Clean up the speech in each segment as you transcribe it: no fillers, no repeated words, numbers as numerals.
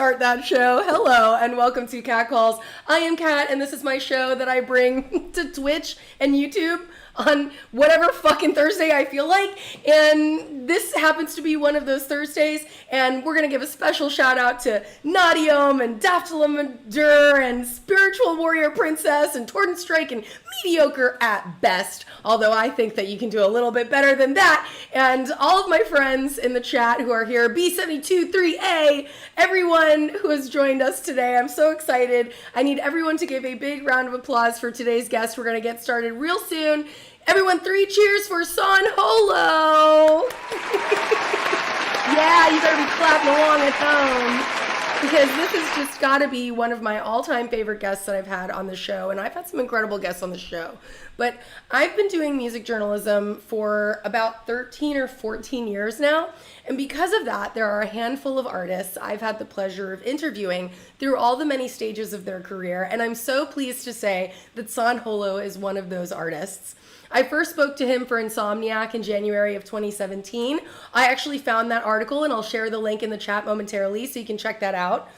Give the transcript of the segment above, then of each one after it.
start that show. Hello and welcome to Cat Calls. I am Kat and this is my show that I bring to Twitch and YouTube on whatever fucking Thursday I feel like. And this happens to be one of those Thursdays. And we're going to give a special shout out to Nadium and Daftalamandur and Spiritual Warrior Princess and Torden Strike and Mediocre at best. Although I think that you can do a little bit better than that. And all of my friends in the chat who are here, B723A, everyone who has joined us today. I'm so excited. I need everyone to give a big round of applause for today's guest. We're going to get started real soon. Everyone, 3 cheers for Son Holo. Yeah, you better be clapping along at home because this has just got to be one of my all-time favorite guests that I've had on the show, and I've had some incredible guests on the show. But I've been doing music journalism for about 13 or 14 years now, and because of that, there are a handful of artists I've had the pleasure of interviewing through all the many stages of their career, and I'm so pleased to say that Son Holo is one of those artists. I first spoke to him for Insomniac in January of 2017. I actually found that article, and I'll share the link in the chat momentarily so you can check that out.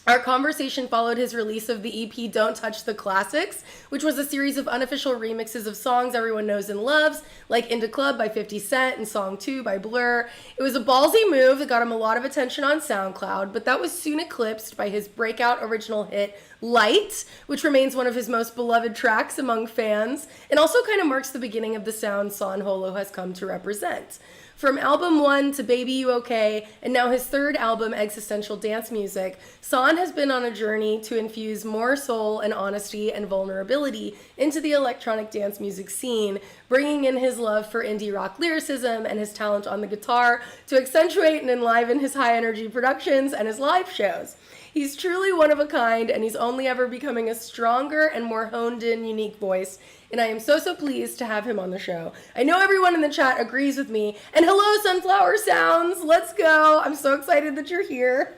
Our conversation followed his release of the EP Don't Touch the Classics, which was a series of unofficial remixes of songs everyone knows and loves, like Into Club by 50 Cent and Song 2 by Blur. It was a ballsy move that got him a lot of attention on SoundCloud, but that was soon eclipsed by his breakout original hit, Light, which remains one of his most beloved tracks among fans, and also kind of marks the beginning of the sound Son Holo has come to represent. From album 1 to Baby You Okay, and now his third album, Existential Dance Music, Son has been on a journey to infuse more soul and honesty and vulnerability into the electronic dance music scene, bringing in his love for indie rock lyricism and his talent on the guitar to accentuate and enliven his high-energy productions and his live shows. He's truly one of a kind, and he's only ever becoming a stronger and more honed-in, unique voice, and I am so pleased to have him on the show. I know everyone in the chat agrees with me, and hello, Sunflower Sounds! Let's go! I'm so excited that you're here.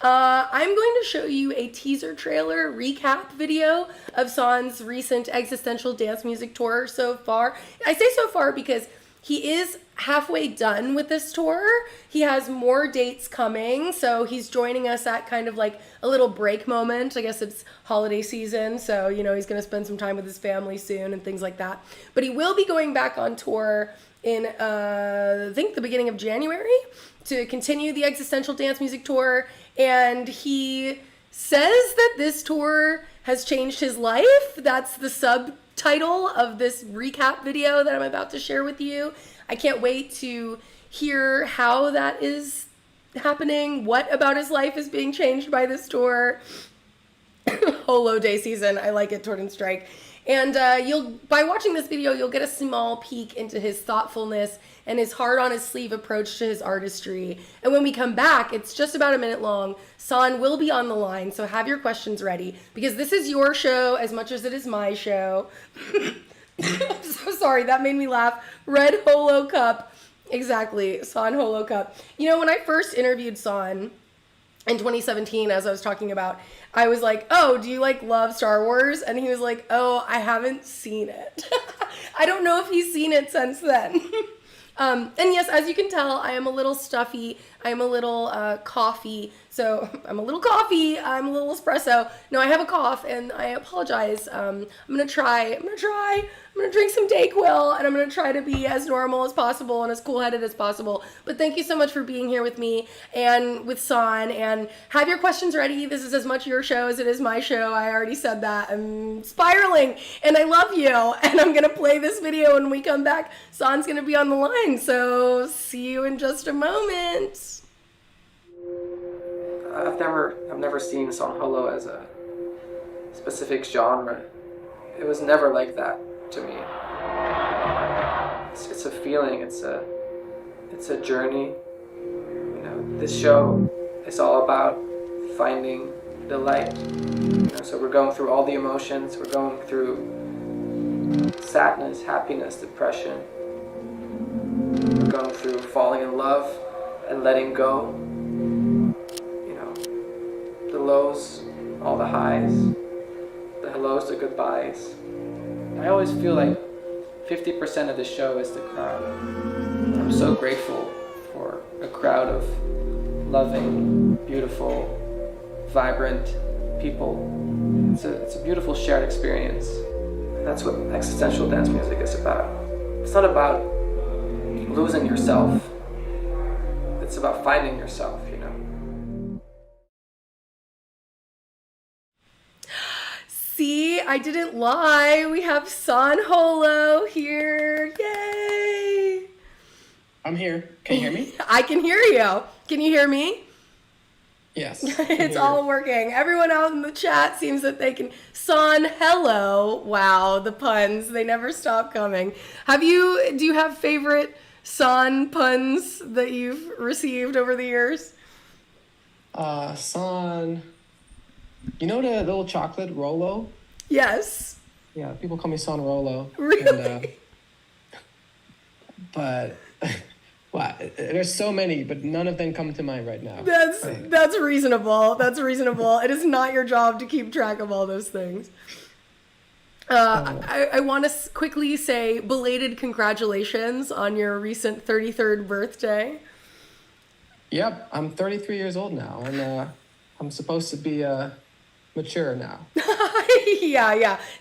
I'm going to show you a teaser trailer recap video of Son's recent Existential Dance Music tour so far. I say so far because he is halfway done with this tour. He has more dates coming, so he's joining us at kind of like a little break moment. I guess it's holiday season, so, you know, he's going to spend some time with his family soon and things like that. But he will be going back on tour in, I think, the beginning of January to continue the Existential Dance Music Tour, and he says that this tour has changed his life. That's the subtitle of this recap video that I'm about to share with you. I can't wait to hear how that is happening, what about his life is being changed by this tour. Holo day season, I like it, Torden Strike. And by watching this video, you'll get a small peek into his thoughtfulness and his heart-on-his-sleeve approach to his artistry. And when we come back, it's just about a minute long. Son will be on the line, so have your questions ready, because this is your show as much as it is my show. I'm so sorry, that made me laugh. Red Holo Cup. Exactly, Son Holo Cup. You know, when I first interviewed Son in 2017, as I was talking about, I was like, oh, do you like love Star Wars? And he was like, oh, I haven't seen it. I don't know if he's seen it since then. And yes, as you can tell, I am a little stuffy. I'm a little coffee. So I'm a little coffee. I'm a little espresso. No, I have a cough, and I apologize. I'm gonna drink some Dayquil, and I'm gonna try to be as normal as possible and as cool-headed as possible. But thank you so much for being here with me and with Son. And have your questions ready. This is as much your show as it is my show. I already said that. I'm spiraling, and I love you. And I'm gonna play this video when we come back. Son's gonna be on the line, so see you in just a moment. I've never seen Son Holo as a specific genre. It was never like that to me. It's a feeling. It's a journey. You know, this show is all about finding the light. You know, so we're going through all the emotions. We're going through sadness, happiness, depression. We're going through falling in love and letting go. The lows, all the highs, the hellos, the goodbyes. I always feel like 50% of the show is the crowd. I'm so grateful for a crowd of loving, beautiful, vibrant people. It's a beautiful shared experience. And that's what existential dance music is about. It's not about losing yourself. It's about finding yourself, you know. See, I didn't lie. We have San Holo here. Yay! I'm here. Can you hear me? I can hear you. Can you hear me? Yes. It's all working. Everyone out in the chat seems that they can. San, hello. Wow, the puns. They never stop coming. Do you have favorite San puns that you've received over the years? Son. You know the little chocolate Rolo? Yes. Yeah, people call me Son Rolo. Really? And, but wow, there's so many, but none of them come to mind right now. That's reasonable. That's reasonable. It is not your job to keep track of all those things. I want to quickly say belated congratulations on your recent 33rd birthday. Yep, I'm 33 years old now, and I'm supposed to be mature now.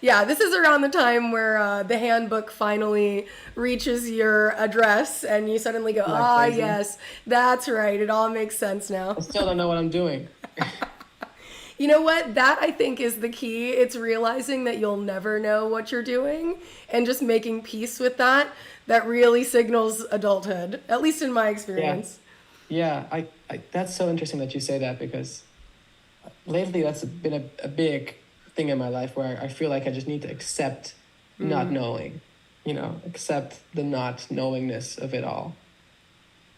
Yeah. This is around the time where the handbook finally reaches your address and you suddenly go, yes, that's right. It all makes sense now. I still don't know what I'm doing. You know what? That I think is the key. It's realizing that you'll never know what you're doing and just making peace with that. That really signals adulthood, at least in my experience. Yeah, I that's so interesting that you say that, because lately that's been a big thing in my life where I feel like I just need to accept not knowing, accept the not knowingness of it all.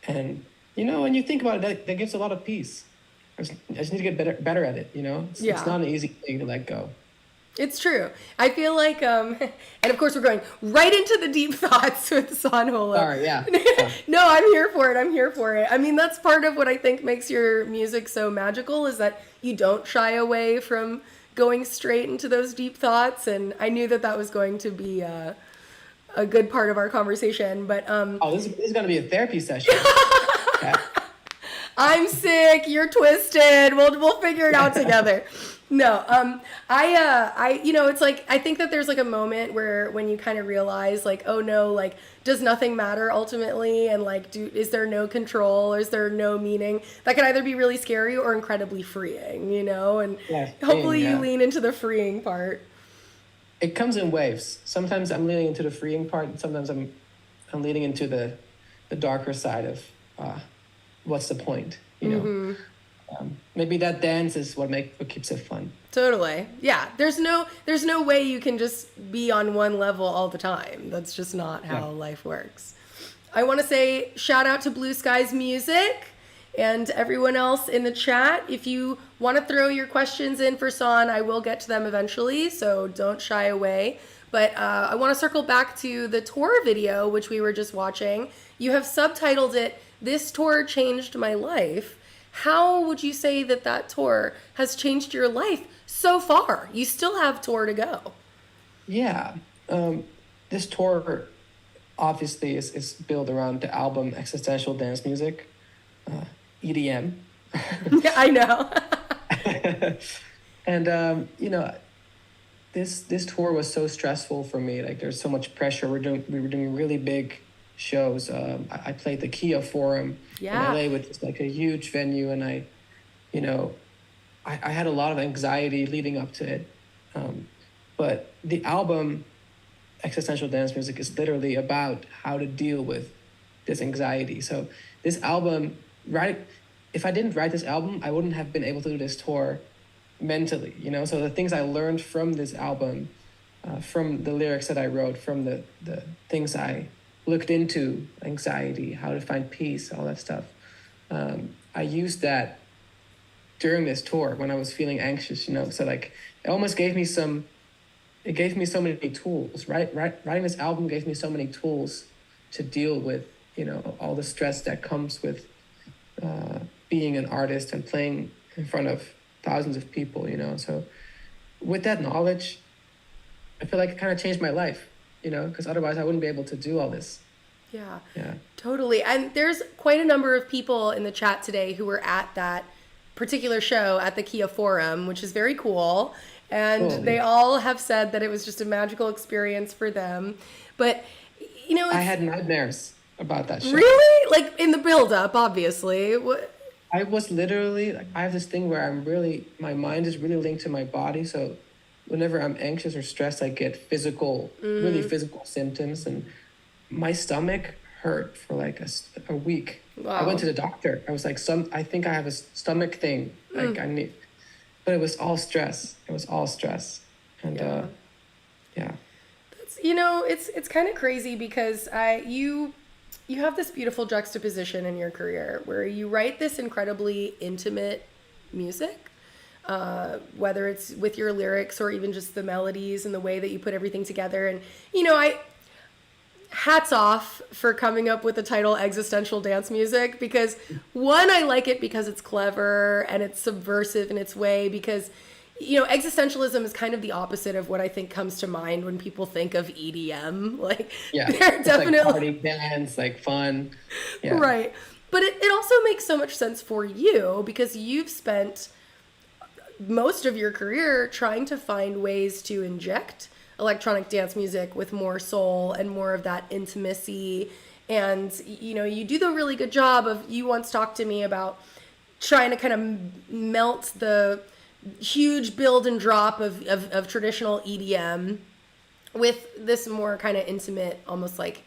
And, when you think about it, that gives a lot of peace. I just need to get better at it, It's not an easy thing to let go. It's true. I feel like, and of course we're going right into the deep thoughts with San Holo. Sorry, yeah. No, I'm here for it. I mean, that's part of what I think makes your music so magical, is that you don't shy away from going straight into those deep thoughts. And I knew that was going to be a good part of our conversation. But this is going to be a therapy session. Okay. I'm sick. You're twisted. We'll figure it out together. No, it's like, I think that there's like a moment where when you kind of realize like, oh no, like, does nothing matter ultimately? And like, is there no control? Or is there no meaning? That can either be really scary or incredibly freeing, and hopefully you lean into the freeing part. It comes in waves. Sometimes I'm leaning into the freeing part, and sometimes I'm leaning into the darker side of what's the point, maybe that dance is what keeps it fun. Totally. Yeah. There's no way you can just be on one level all the time. That's just not how life works. I want to say shout out to Blue Skies Music and everyone else in the chat. If you want to throw your questions in for San, I will get to them eventually, so don't shy away. But I want to circle back to the tour video, which we were just watching. You have subtitled it, "This Tour Changed My Life." How would you say that tour has changed your life so far? You still have tour to go. Yeah. This tour obviously is built around the album Existential Dance Music, EDM. Yeah, I know. And, this tour was so stressful for me. Like, there's so much pressure. We were doing really big shows. I played the Kia Forum in LA, which is like a huge venue, and I had a lot of anxiety leading up to it. But the album Existential Dance Music is literally about how to deal with this anxiety. So this album, if I didn't write this album, I wouldn't have been able to do this tour mentally, So the things I learned from this album, from the lyrics that I wrote, from the things I looked into, anxiety, how to find peace, all that stuff. I used that during this tour when I was feeling anxious, So like, it almost gave me so many tools. Writing this album gave me so many tools to deal with, all the stress that comes with being an artist and playing in front of thousands of people, So with that knowledge, I feel like it kind of changed my life, because otherwise I wouldn't be able to do all this. Yeah. Yeah. Totally. And there's quite a number of people in the chat today who were at that particular show at the Kia Forum, which is very cool. And Cool. they all have said that it was just a magical experience for them. But, you know, I it's had nightmares about that show. really like in the build up, obviously. I was literally like, I have this thing where my mind is really linked to my body. So whenever I'm anxious or stressed, I get really physical symptoms, and my stomach hurt for like a week. Wow. I went to the doctor. I was like, I think I have a stomach thing. Like but it was all stress. And yeah. You know, it's kind of crazy because you have this beautiful juxtaposition in your career where you write this incredibly intimate music, whether it's with your lyrics or even just the melodies and the way that you put everything together. And, you know, hats off for coming up with the title existential dance music, because one, I like it because it's clever and it's subversive in its way, because, you know, existentialism is kind of the opposite of what I think comes to mind when people think of EDM. Like, Yeah, they're definitely like party dance, like fun. Yeah. Right. But it also makes so much sense for you because you've spent most of your career trying to find ways to inject electronic dance music with more soul and more of that intimacy. And, you know, you do the really good job of, you once talked to me about trying to kind of melt the huge build and drop of traditional EDM with this more kind of intimate, almost like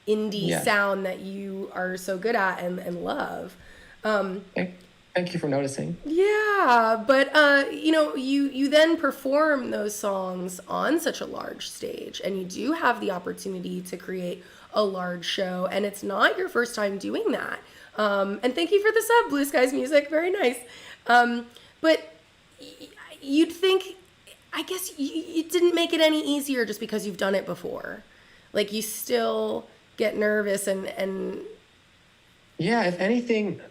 indie sound that you are so good at and love. Thank you for noticing. Yeah, but you know, you then perform those songs on such a large stage, and you do have the opportunity to create a large show, and it's not your first time doing that. And thank you for the sub, Blue Skies Music, very nice. But you'd think, I guess you didn't make it any easier just because you've done it before. Like, you still get nervous and Yeah, if anything,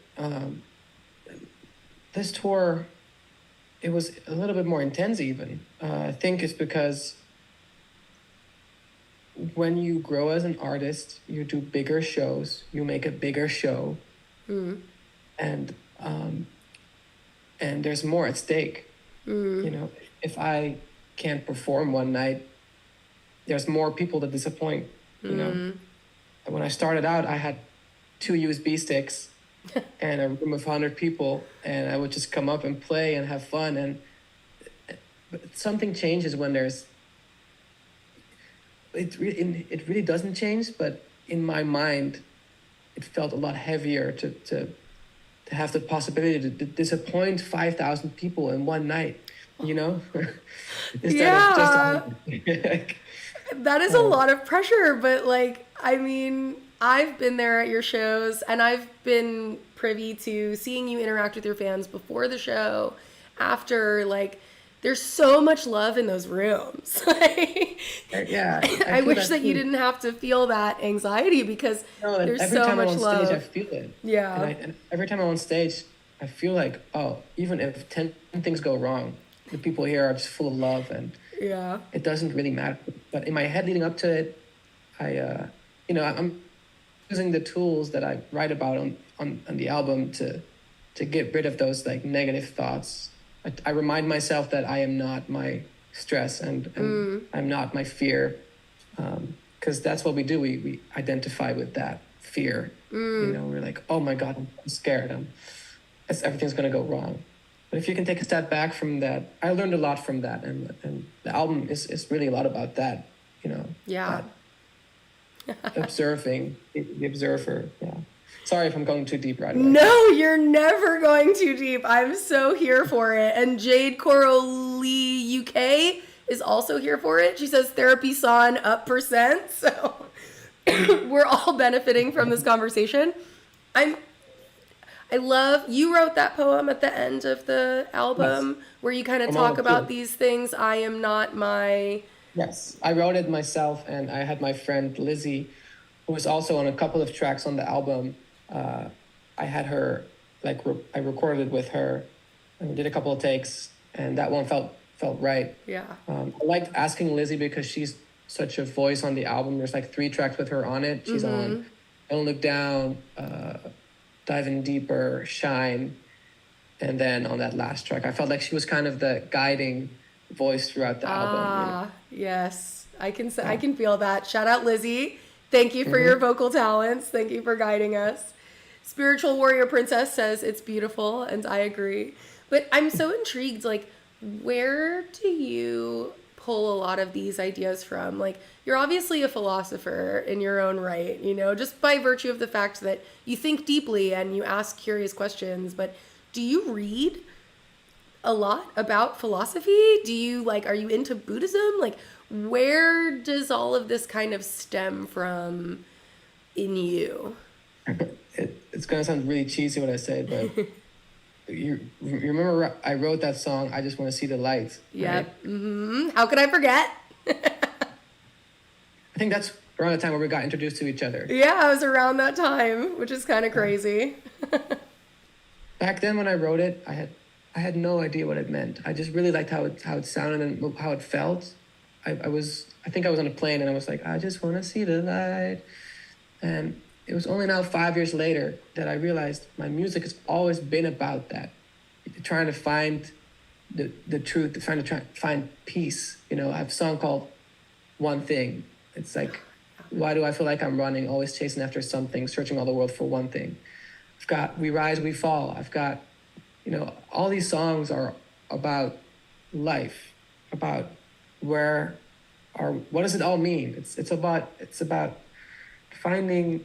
this tour, it was a little bit more intense even. I think it's because when you grow as an artist, you do bigger shows, you make a bigger show, and there's more at stake. You know, if I can't perform one night, there's more people to disappoint. You know, when I started out, I had 2 USB sticks and a room of 100 people, and I would just come up and play and have fun. And but something changes when it really doesn't change, but in my mind, it felt a lot heavier to have the possibility to disappoint 5,000 people in one night, you know? Instead of just that is a lot of pressure, but like, I mean, I've been there at your shows, and I've been privy to seeing you interact with your fans before the show, after. Like, there's so much love in those rooms. Yeah. I wish that you didn't have to feel that anxiety, because there's so much love. Every time I'm on stage, I feel it. Yeah. And every time I'm on stage, I feel like, oh, even if 10 things go wrong, the people here are just full of love, and it doesn't really matter. But in my head leading up to it, I'm using the tools that I write about on the album to get rid of those like negative thoughts. I remind myself that I am not my stress and I'm not my fear, because that's what we do. We identify with that fear. You know, we're like, oh my God, I'm scared. Everything's gonna go wrong. But if you can take a step back from that, I learned a lot from that, and the album is really a lot about that. You know. Yeah. Observing the observer. Yeah. Sorry if I'm going too deep right away. No, you're never going too deep. I'm so here for it. And Jade Coroli UK is also here for it. She says therapy son up %. So we're all benefiting from this conversation. I love, you wrote that poem at the end of the album where you kind of talk about these things. I am not my... Yes, I wrote it myself, and I had my friend Lizzie, who was also on a couple of tracks on the album. I had her, I recorded it with her, and we did a couple of takes, and that one felt right. Yeah. I liked asking Lizzie because she's such a voice on the album. There's like 3 tracks with her on it. She's on Don't Look Down, Dive In Deeper, Shine, and then on that last track, I felt like she was kind of the guiding voice throughout the album. Yes, I can say, I Yeah. can feel that. Shout out Lizzie. Thank you for your vocal talents. Thank you for guiding us. Spiritual Warrior Princess says it's beautiful, and I agree. But I'm so intrigued, like, where do you pull a lot of these ideas from? Like, you're obviously a philosopher in your own right, just by virtue of the fact that you think deeply and you ask curious questions. But do you read a lot about philosophy? Do you, like, are you into Buddhism? Like, where does all of this kind of stem from in you? It's gonna sound really cheesy when I say it, but you remember I wrote that song, I Just Want to See the Light. Yep. Right? How could I forget? I think that's around the time where we got introduced to each other. Yeah, it was around that time, which is kind of crazy. Back then when I wrote it, I had no idea what it meant. I just really liked how it sounded and how it felt. I think I was on a plane and I was like, I just want to see the light. And it was only now 5 years later that I realized my music has always been about that. Trying to find the truth, trying to find peace. I have a song called One Thing. It's like, why do I feel like I'm running, always chasing after something, searching all the world for one thing? I've got We Rise, We Fall. I've got, all these songs are about life, about what does it all mean? It's about finding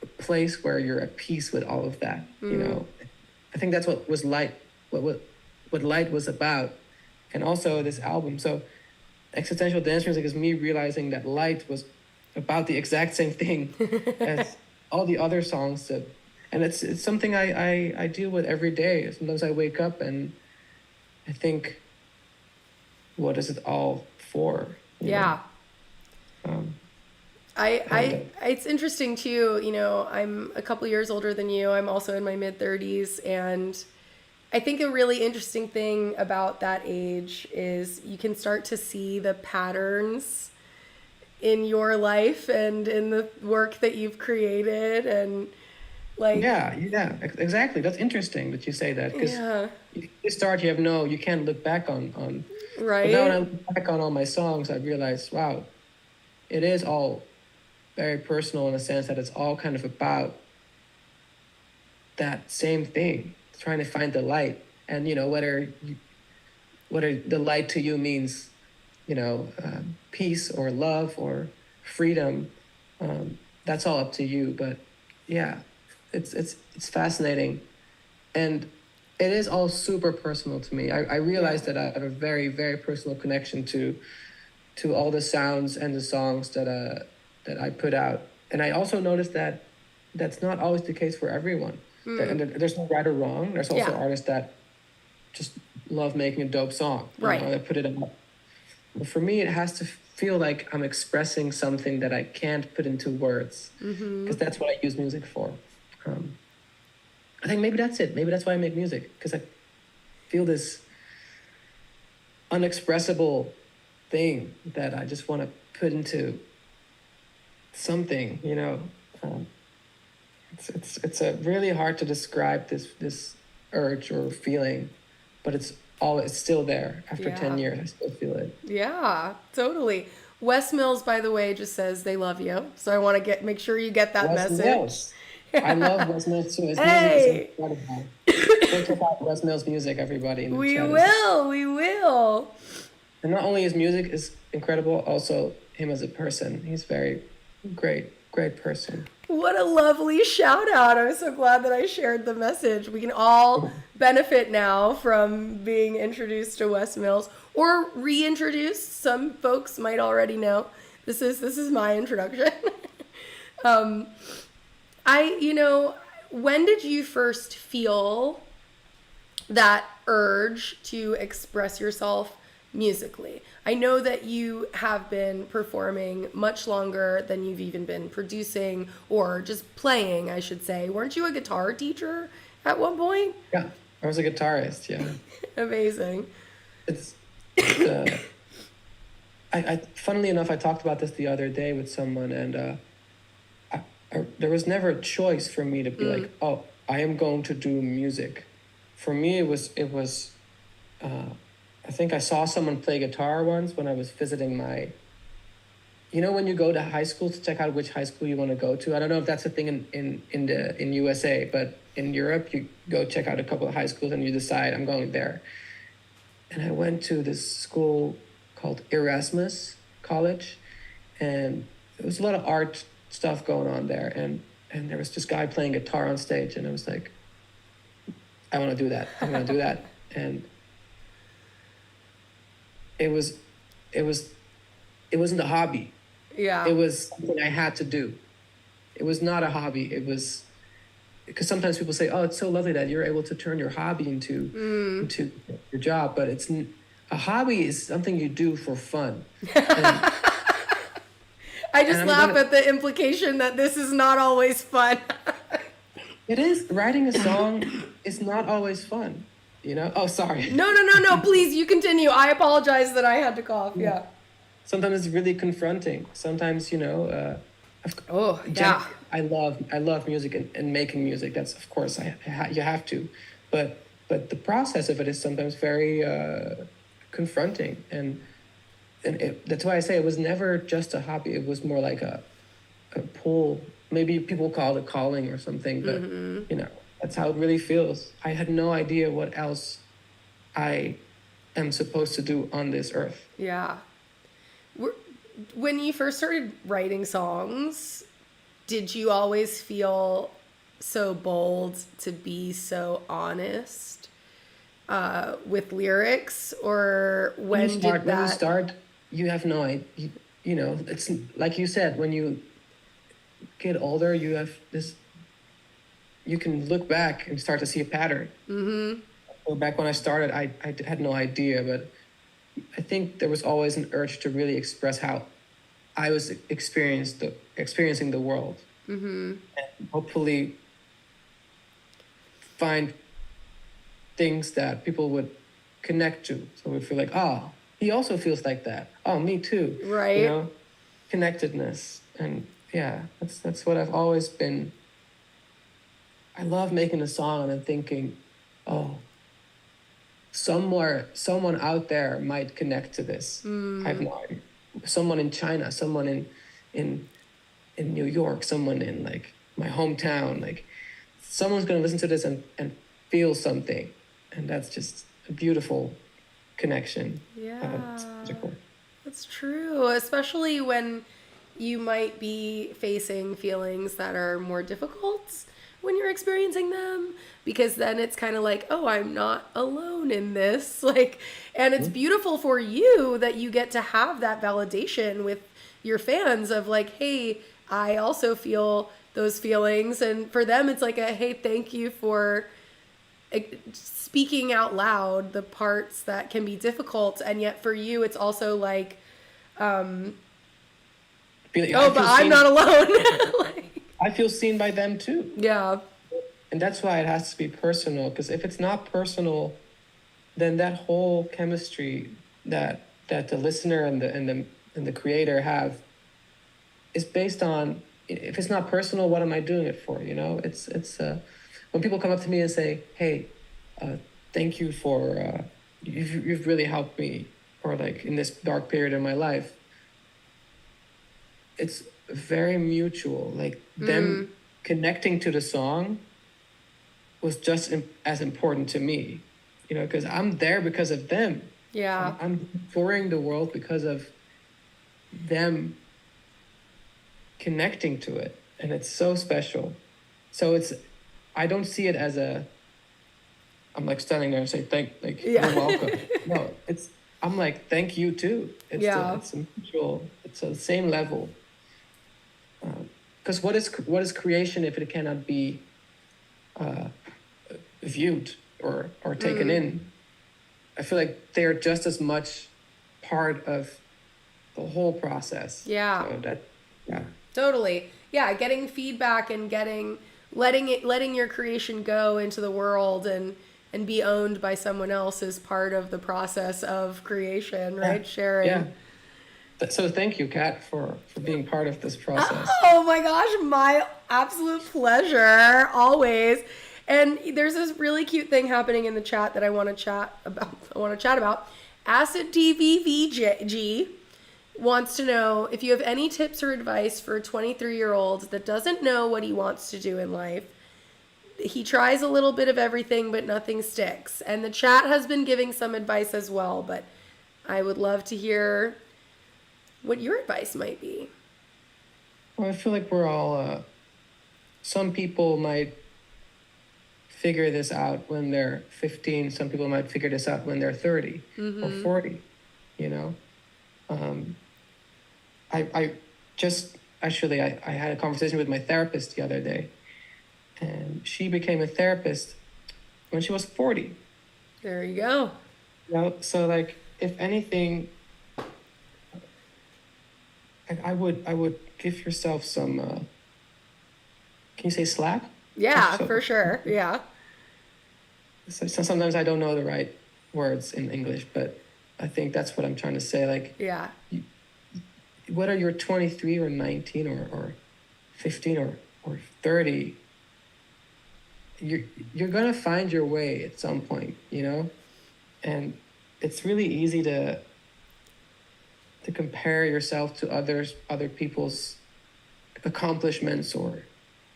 a place where you're at peace with all of that. I think that's what was light, what light was about, and also this album. So existential dance music is me realizing that light was about the exact same thing as all the other songs and it's something I deal with every day. Sometimes I wake up and I think, what is it all for? Yeah. It's interesting too, I'm a couple years older than you. I'm also in my mid-30s, and I think a really interesting thing about that age is you can start to see the patterns in your life and in the work that you've created, and like exactly. That's interesting that you say that, because you can't look back on right. But now when I look back on all my songs, I realize, wow, it is all very personal in a sense that it's all kind of about that same thing, trying to find the light. And whether the light to you means peace or love or freedom, that's all up to you. But yeah, it's fascinating, and it is all super personal to me. I realize that I have a very, very personal connection to all the sounds and the songs that I put out. And I also noticed that that's not always the case for everyone. And there's no right or wrong. There's also artists that just love making a dope song. Right. They put it out. But for me, it has to feel like I'm expressing something that I can't put into words, because that's what I use music for. I think maybe that's it. Maybe that's why I make music, because I feel this unexpressible thing that I just want to put into something. It's a really hard to describe this urge or feeling, but it's still there after 10 years. I still feel it. Yeah, totally. Wes Mills, by the way, just says they love you. So I want to make sure you get that Wes message. Mills. I love Wes Mills too. His Hey! music is incredible. Go check out Wes Mills' music, everybody. We will. And not only his music is incredible, also him as a person. He's very great person. What a lovely shout out. I'm so glad that I shared the message. We can all benefit now from being introduced to Wes Mills, or reintroduced. Some folks might already know. This is my introduction. When did you first feel that urge to express yourself musically? I know that you have been performing much longer than you've even been producing, or just playing, I should say. Weren't you a guitar teacher at one point? Yeah, I was a guitarist, yeah. Amazing. It's funnily enough, I talked about this the other day with someone, and there was never a choice for me to be like, oh, I am going to do music. For me, I think I saw someone play guitar once when I was visiting when you go to high school to check out which high school you want to go to. I don't know if that's a thing in USA, but in Europe, you go check out a couple of high schools and you decide, I'm going there. And I went to this school called Erasmus College, and there was a lot of art stuff going on there. And there was this guy playing guitar on stage, and I was like, I want to do that. I want to do that. And it wasn't a hobby. Yeah. It was something I had to do. It was not a hobby. It was, because sometimes people say, oh, it's so lovely that you're able to turn your hobby into your job, but a hobby is something you do for fun. And, I just laugh at the implication that this is not always fun. it is. Writing a song is not always fun, Oh, sorry. No, please, you continue. I apologize that I had to cough. Yeah. Sometimes it's really confronting. Sometimes, yeah. I love music and making music. That's, of course, you have to. But the process of it is sometimes very confronting. And that's why I say it was never just a hobby. It was more like a pull. Maybe people call it calling or something, but that's how it really feels. I had no idea what else I am supposed to do on this earth. Yeah. When you first started writing songs, did you always feel so bold to be so honest with lyrics, or when you start, you have no idea. It's like you said, when you get older, you have this. You can look back and start to see a pattern. Mm-hmm. So back when I started, I had no idea, but I think there was always an urge to really express how I was experiencing the world, and hopefully find things that people would connect to. So we feel like, oh, he also feels like that. Oh, me too. Right. Connectedness. And yeah, that's what I've always been. I love making a song and then thinking, oh, someone out there might connect to this. I have no idea. Someone in China, someone in New York, someone in like my hometown, like someone's gonna listen to this and feel something. And that's just a beautiful connection. Yeah. It's magical. That's true, especially when you might be facing feelings that are more difficult when you're experiencing them, because then it's kind of like, oh, I'm not alone in this. And it's beautiful for you that you get to have that validation with your fans of like, hey, I also feel those feelings. And for them, it's like hey, thank you for speaking out loud the parts that can be difficult. And yet for you, it's also like, but I'm not alone. I feel seen by them too. Yeah. And that's why it has to be personal, because if it's not personal, then that whole chemistry that the listener and the creator have is based on, if it's not personal, what am I doing it for? It's when people come up to me and say, hey, thank you for you've really helped me, or like in this dark period in my life, it's very mutual. Like them connecting to the song was just as important to me, because I'm there because of them. Yeah. I'm touring the world because of them connecting to it, and it's so special. So I don't see it as I'm like standing there and saying you're welcome. No, I'm like, thank you too. It's a mutual. It's the same level. Because what is creation if it cannot be viewed or taken in? I feel like they're just as much part of the whole process. Yeah. So Totally. Yeah, getting feedback and letting your creation go into the world and be owned by someone else is part of the process of creation, right? Sharing. Yeah. So thank you, Kat, for being part of this process. Oh my gosh, my absolute pleasure, always. And there's this really cute thing happening in the chat that I want to chat about. Acid TVVG wants to know if you have any tips or advice for a 23-year-old that doesn't know what he wants to do in life. He tries a little bit of everything, but nothing sticks. And the chat has been giving some advice as well, but I would love to hear what your advice might be. Well, I feel like we're all, some people might figure this out when they're 15. Some people might figure this out when they're 30 or 40, you know? I just, actually, I had a conversation with my therapist the other day, and she became a therapist when she was 40. There you go. You know, so like, if anything, I would give yourself some, can you say slack? Yeah, for sure. Yeah. So sometimes I don't know the right words in English, but I think that's what I'm trying to say. Like, Yeah. whether you're 23 or 19 or 15 or 30, you're gonna find your way at some point, you know? And it's really easy to compare yourself to other people's accomplishments or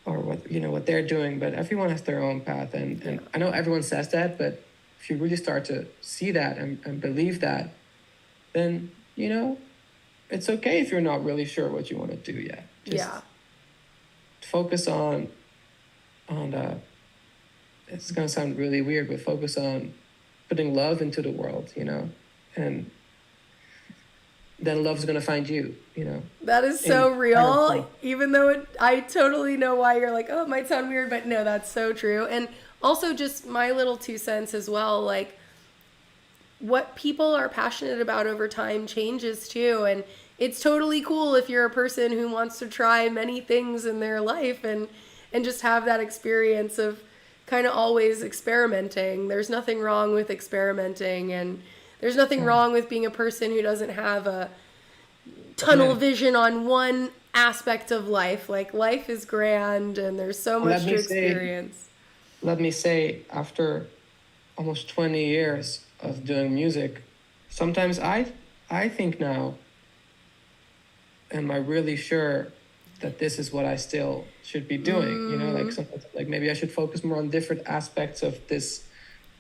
what, you know, what they're doing, but everyone has their own path. And I know everyone says that, but if you really start to see that and believe that, then, you know, it's okay if you're not really sure what you want to do yet. Just focus on it's going to sound really weird, but focus on putting love into the world, you know, and then love's going to find you, you know. That is so real, even though I totally know why you're like, oh, it might sound weird, but no, that's so true. And also just my little 2 cents as well, like what people are passionate about over time changes too. And it's totally cool if you're a person who wants to try many things in their life and just have that experience of kind of always experimenting. There's nothing wrong with experimenting, and there's nothing wrong with being a person who doesn't have a tunnel vision on one aspect of life. Like, life is grand and there's so much to experience. Let me say, after almost 20 years of doing music, sometimes I think now, am I really sure that this is what I still should be doing? You know, like sometimes, like maybe I should focus more on different aspects of this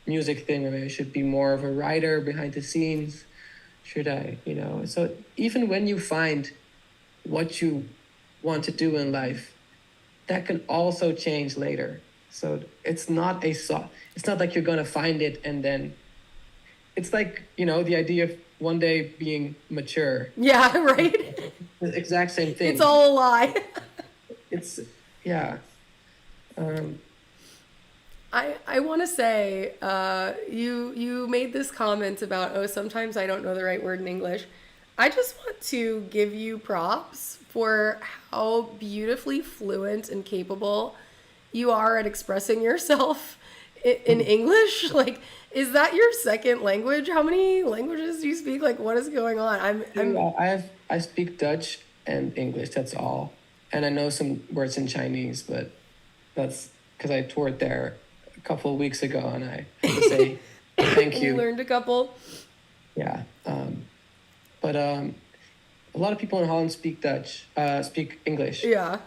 music thing, or maybe I should be more of a writer behind the scenes. Should I, you know? So even when you find what you want to do in life, that can also change later. So it's not it's not like you're gonna find it and then it's like, you know, the idea of one day being mature. Yeah, right? The exact same thing. It's all a lie. It's, yeah. I want to say, you made this comment about, oh, sometimes I don't know the right word in English. I just want to give you props for how beautifully fluent and capable you are at expressing yourself in English. Like, is that your second language? How many languages do you speak? Like, what is going on? I speak Dutch and English, that's all. And I know some words in Chinese, but that's because I toured there a couple of weeks ago and I had to say thank you. You learned a couple? Yeah. But a lot of people in Holland speak English. Yeah.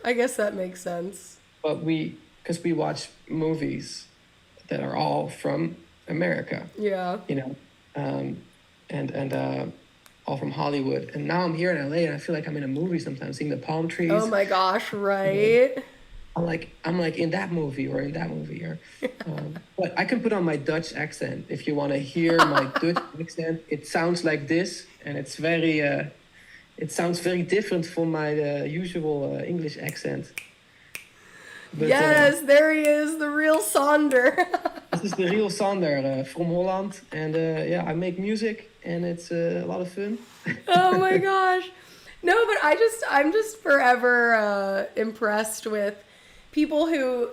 I guess that makes sense. But because we watch movies that are all from America. Yeah. You know, and all from Hollywood. And now I'm here in LA and I feel like I'm in a movie sometimes, seeing the palm trees. Oh my gosh, right? I'm like in that movie or in that movie. Or, but I can put on my Dutch accent if you want to hear my Dutch accent. It sounds like this, and it's very. It sounds very different from my usual English accent. But, yes, there he is, the real Sander. This is the real Sander from Holland, and yeah, I make music, and it's a lot of fun. Oh my gosh. No, but I'm just forever impressed with people who,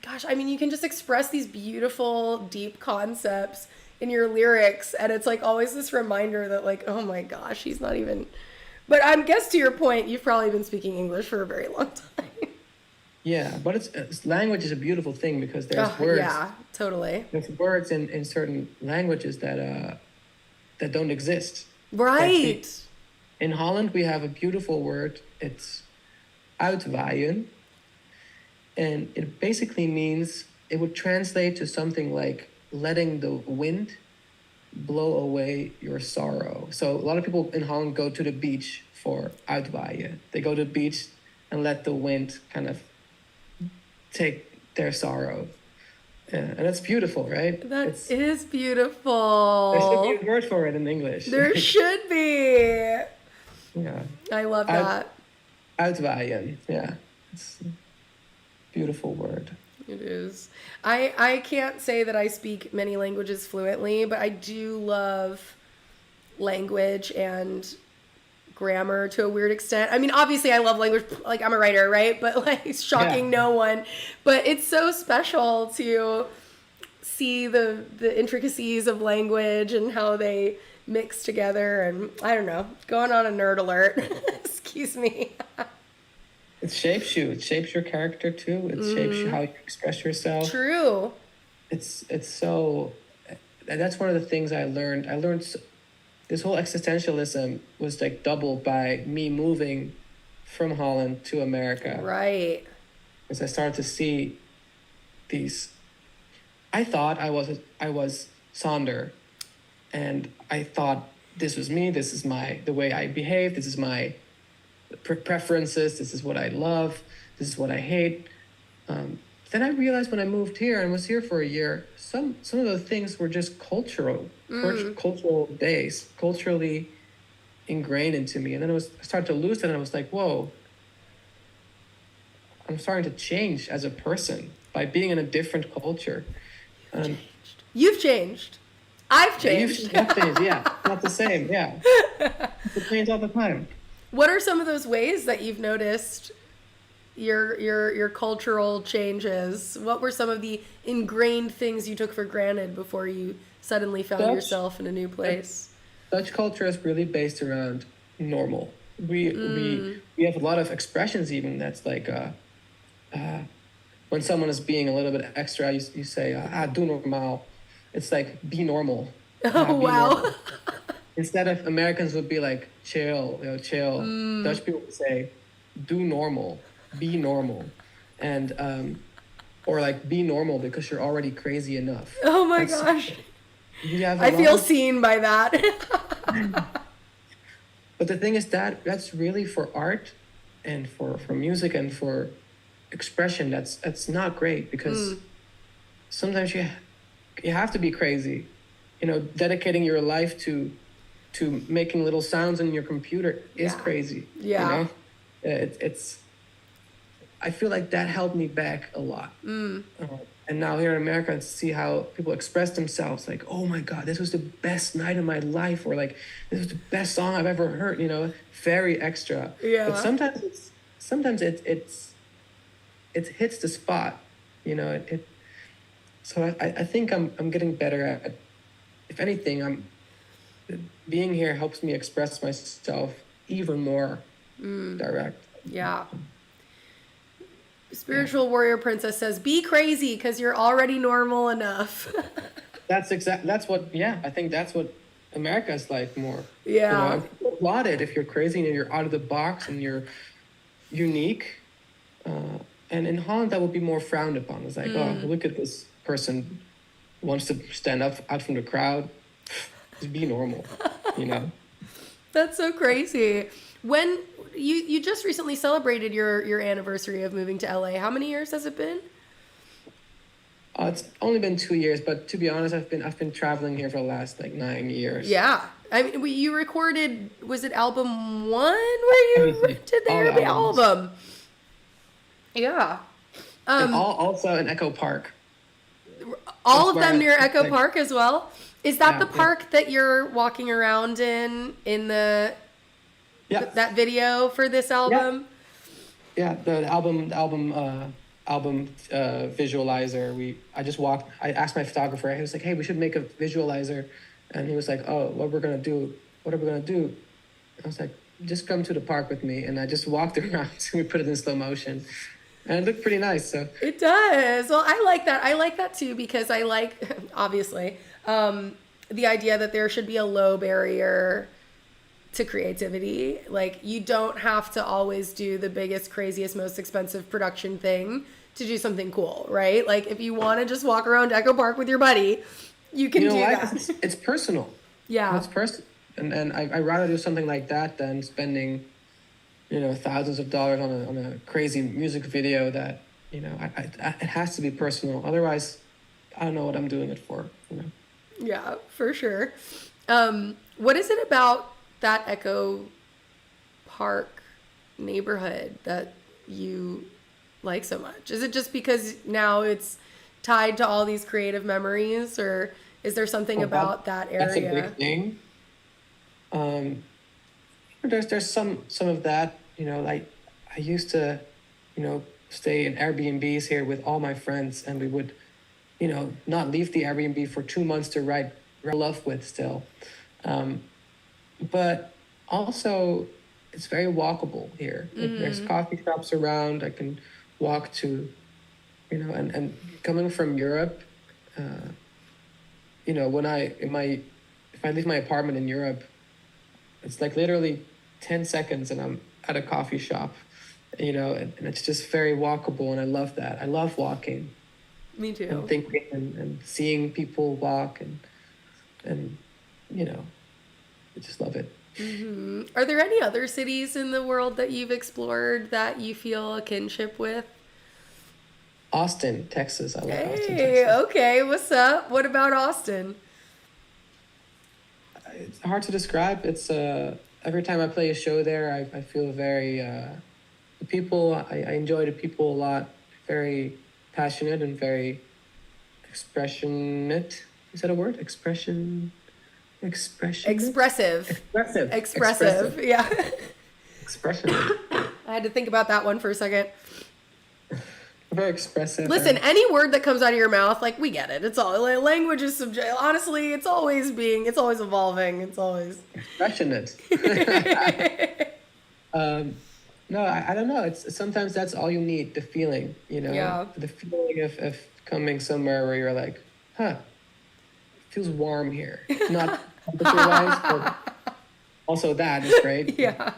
gosh, I mean, you can just express these beautiful, deep concepts in your lyrics, and it's like always this reminder that like, oh my gosh, he's not even. But I guess to your point, you've probably been speaking English for a very long time. Yeah, but language is a beautiful thing because there's words. Yeah, totally. There's words in certain languages that don't exist. Right. In Holland, we have a beautiful word. It's uitwaaien. And it basically means, it would translate to something like letting the wind blow away your sorrow. So a lot of people in Holland go to the beach for uitwaaien. They go to the beach and let the wind kind of take their sorrow. And that's beautiful, right? That is beautiful. There should be a word for it in English. There should be. Yeah. I love that. Uitwaaien. Yeah. It's a beautiful word. It is. I can't say that I speak many languages fluently, but I do love language and grammar to a weird extent. I mean, obviously I love language, like I'm a writer, right? But like it's shocking no one. But it's so special to see the intricacies of language and how they mix together, and I don't know, going on a nerd alert. Excuse me. It shapes you. It shapes your character too. It shapes you how you express yourself. True. It's so. That's one of the things I learned. This whole existentialism was like doubled by me moving from Holland to America. Right. Because I started to see these. I thought I was Sander, and I thought this was me. This is the way I behave. This is my preferences. This is what I love. This is what I hate. Then I realized when I moved here and was here for a year, some of those things were just cultural based, culturally ingrained into me. And then I started to lose it, and I was like, whoa, I'm starting to change as a person by being in a different culture. You've changed. I've changed. I've changed, yeah. Not the same, yeah. It changes all the time. What are some of those ways that you've noticed your cultural changes? What were some of the ingrained things you took for granted before you suddenly found yourself in a new place? Dutch culture is really based around normal. We have a lot of expressions even that's like when someone is being a little bit extra, you say doe normaal. It's like be normal. Oh wow. Normal. Instead of Americans would be like chill, chill. Dutch people would say do normal, be normal, and or like be normal because you're already crazy enough. Oh my gosh. I feel seen by that. But the thing is that's really for art and for music and for expression. That's not great because sometimes you have to be crazy. Dedicating your life to making little sounds in your computer is crazy. Yeah. It's I feel like that held me back a lot. And now here in America, to see how people express themselves, like, oh my God, this was the best night of my life, or like, this was the best song I've ever heard, very extra. Yeah. But sometimes it hits the spot, So I think I'm getting better at, if anything, being here helps me express myself even more direct. Yeah. Spiritual Warrior Princess says, be crazy because you're already normal enough. I think that's what America's like more. Yeah. People applaud it if you're crazy and you're out of the box and you're unique. And in Holland, that would be more frowned upon. It's like, oh, look at this person wants to stand up out from the crowd. Just be normal, That's so crazy. When you just recently celebrated your anniversary of moving to LA. How many years has it been? It's only been 2 years, but to be honest, I've been traveling here for the last 9 years. Yeah, I mean, you recorded, was it album 1 where you rented the Airbnb album? Yeah. And also in Echo Park. All of them near Echo Park as well. Is that the park that you're walking around in the? Yeah. That video for this album? Yeah, the album album visualizer. I asked my photographer, he was like, hey, we should make a visualizer. And he was like, oh, what are we gonna do? I was like, just come to the park with me. And I just walked around and we put it in slow motion. And it looked pretty nice. So It does. Well, I like that. I like that too because I like, obviously, the idea that there should be a low barrier to creativity. Like, you don't have to always do the biggest, craziest, most expensive production thing to do something cool, right? Like, if you want to just walk around Echo Park with your buddy, you can do that. It's personal. Yeah. It's personal. And I'd rather do something like that than spending, thousands of dollars on a crazy music video that, it has to be personal. Otherwise, I don't know what I'm doing it for, Yeah, for sure. What is it about that Echo Park neighborhood that you like so much? Is it just because now it's tied to all these creative memories, or is there something about that area? That's a big thing. There's some of that, like I used to, stay in Airbnbs here with all my friends, and we would, not leave the Airbnb for 2 months to write love with still. But also it's very walkable here. Like, there's coffee shops around. I can walk to, and coming from Europe, when if I leave my apartment in Europe, it's like literally 10 seconds and I'm at a coffee shop, and it's just very walkable, and I love that. I love walking. Me too. And thinking and seeing people walk and I just love it. Mm-hmm. Are there any other cities in the world that you've explored that you feel a kinship with? Austin, Texas. I love Austin, Hey, Texas. okay, what's up? What about Austin? It's hard to describe. It's every time I play a show there, I feel very the people. I enjoy the people a lot. Very passionate and very expressionate. Is that a word? Expression. Expressive. Expressive. Yeah. Expressionate. I had to think about that one for a second. Very expressive. Listen, any word that comes out of your mouth, like, we get it. It's all, language is subject. Honestly, it's always evolving. It's always Passionate. No, I don't know. It's sometimes that's all you need, the feeling, Yeah. the feeling of coming somewhere where you're like, it feels warm here. Not temperature-wise, but also that is great. Yeah.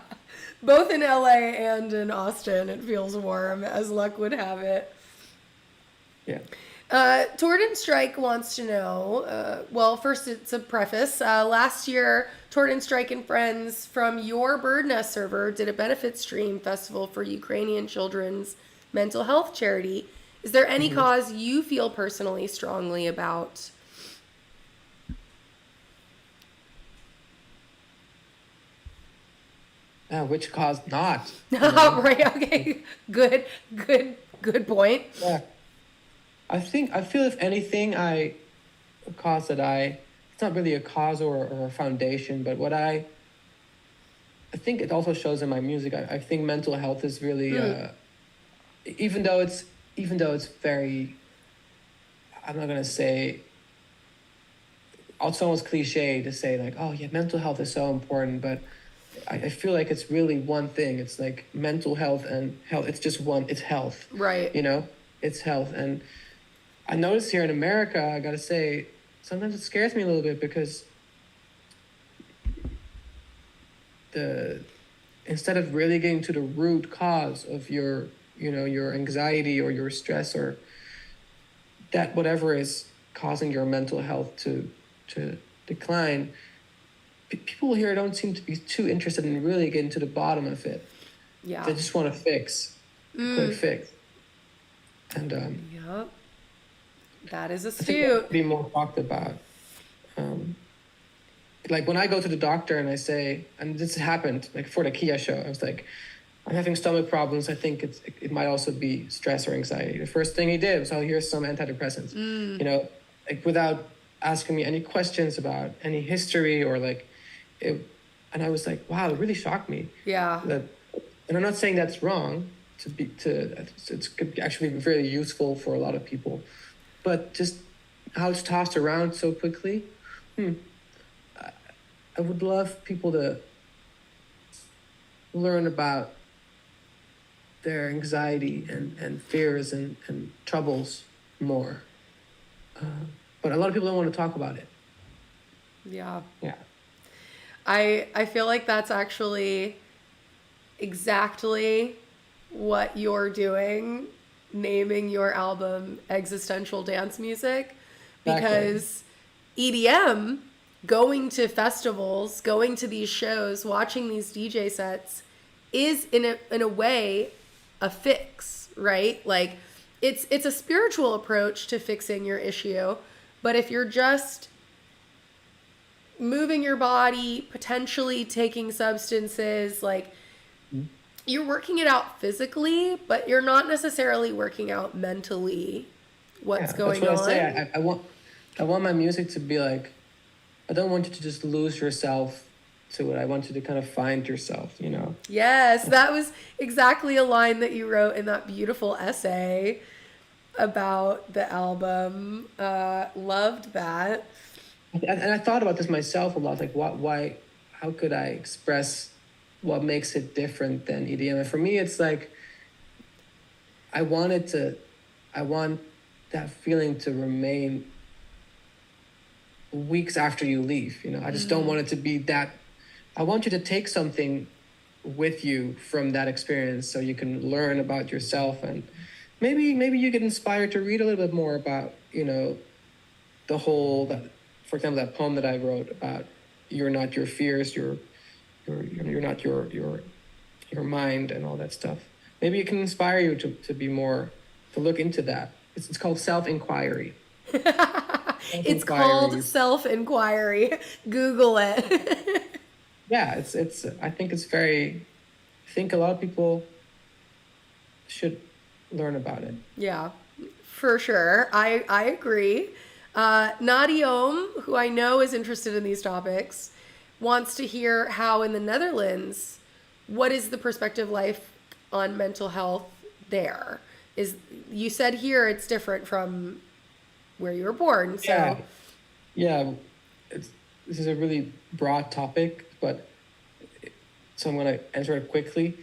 Both in LA and in Austin, it feels warm, as luck would have it. Yeah. Torden Strike wants to know, well, first it's a preface. Last year, Torden Strike and friends from your Bird Nest server did a benefit stream festival for Ukrainian children's mental health charity. Is there any cause you feel personally strongly about? Which cause not? Right, okay. Good point. Yeah. I feel if anything, it's not really a cause or a foundation, but what I think it also shows in my music. I think mental health is really, even though it's very, I'm not gonna say, it's almost cliche to say like, oh yeah, mental health is so important, but I feel like it's really one thing. It's like mental health and health. It's just one. It's health. Right. It's health. And I notice here in America, I gotta say, sometimes it scares me a little bit because instead of really getting to the root cause of your anxiety or your stress or that whatever is causing your mental health to decline, people here don't seem to be too interested in really getting to the bottom of it. Yeah. They just want to fix, quick fix. And Yep. That is I think astute. that be more talked about. Like when I go to the doctor and I say, and this happened like for the Kia show, I was like, I'm having stomach problems. I think it might also be stress or anxiety. The first thing he did was, oh, here's some antidepressants. Like without asking me any questions about any history or like it. And I was like, wow, it really shocked me. Yeah. And I'm not saying that's wrong, It's could actually be very useful for a lot of people, but just how it's tossed around so quickly. I would love people to learn about their anxiety and fears and troubles more. But a lot of people don't want to talk about it. Yeah. Yeah. I feel like that's actually exactly what you're doing, naming your album Existential Dance Music, because EDM, going to festivals, going to these shows, watching these DJ sets is in a way a fix, right? Like it's a spiritual approach to fixing your issue, but if you're just moving your body, potentially taking substances, like you're working it out physically, but you're not necessarily working out mentally what's going on. That's what I say. I want my music to be like, I don't want you to just lose yourself to it. I want you to kind of find yourself, you know? Yes, that was exactly a line that you wrote in that beautiful essay about the album. Loved that. And I thought about this myself a lot, like how could I express what makes it different than EDM? And for me, it's like, I want that feeling to remain weeks after you leave, you know? I just don't want it to be that. I want you to take something with you from that experience so you can learn about yourself, and maybe you get inspired to read a little bit more about, you know, for example, that poem that I wrote about you're not your fears, you're not your mind and all that stuff. Maybe it can inspire you to look into that. It's called self-inquiry. It's called self-inquiry. Google it. Yeah, I think a lot of people should learn about it. Yeah, for sure. I agree. Nadiom, who I know is interested in these topics, wants to hear how in the Netherlands, what is the perspective life on mental health there? You said here it's different from where you were born. So yeah. This is a really broad topic, so I'm going to answer it quickly.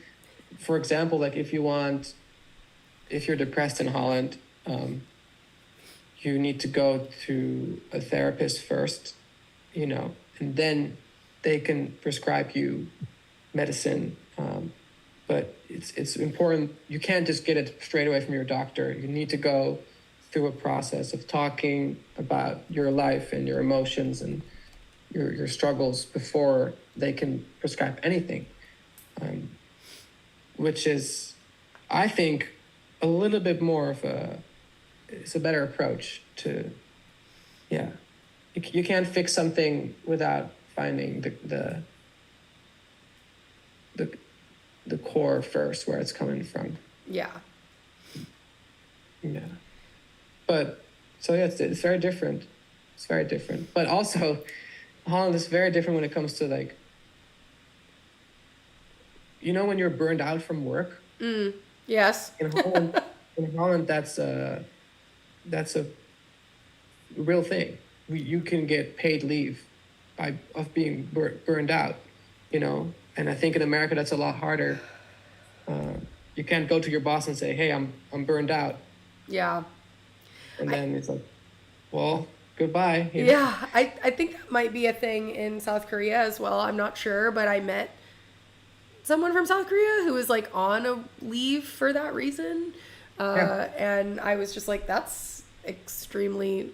For example, like if you're depressed in Holland, you need to go to a therapist first, you know, and then they can prescribe you medicine. But it's important. You can't just get it straight away from your doctor. You need to go through a process of talking about your life and your emotions and your struggles before they can prescribe anything, which is, I think, a little bit more it's a better approach to, yeah. You can't fix something without finding the core first, where it's coming from. Yeah. Yeah. But, so yeah, it's very different. It's very different. But also, Holland is very different when it comes to, like, you know, when you're burned out from work? Yes. In Holland, that's a real thing. You can get paid leave of being burned out, you know? And I think in America, that's a lot harder. You can't go to your boss and say, hey, I'm burned out. Yeah. And then it's like, well, goodbye. You know? Yeah, I think that might be a thing in South Korea as well. I'm not sure, but I met someone from South Korea who was like on a leave for that reason. And I was just like, that's extremely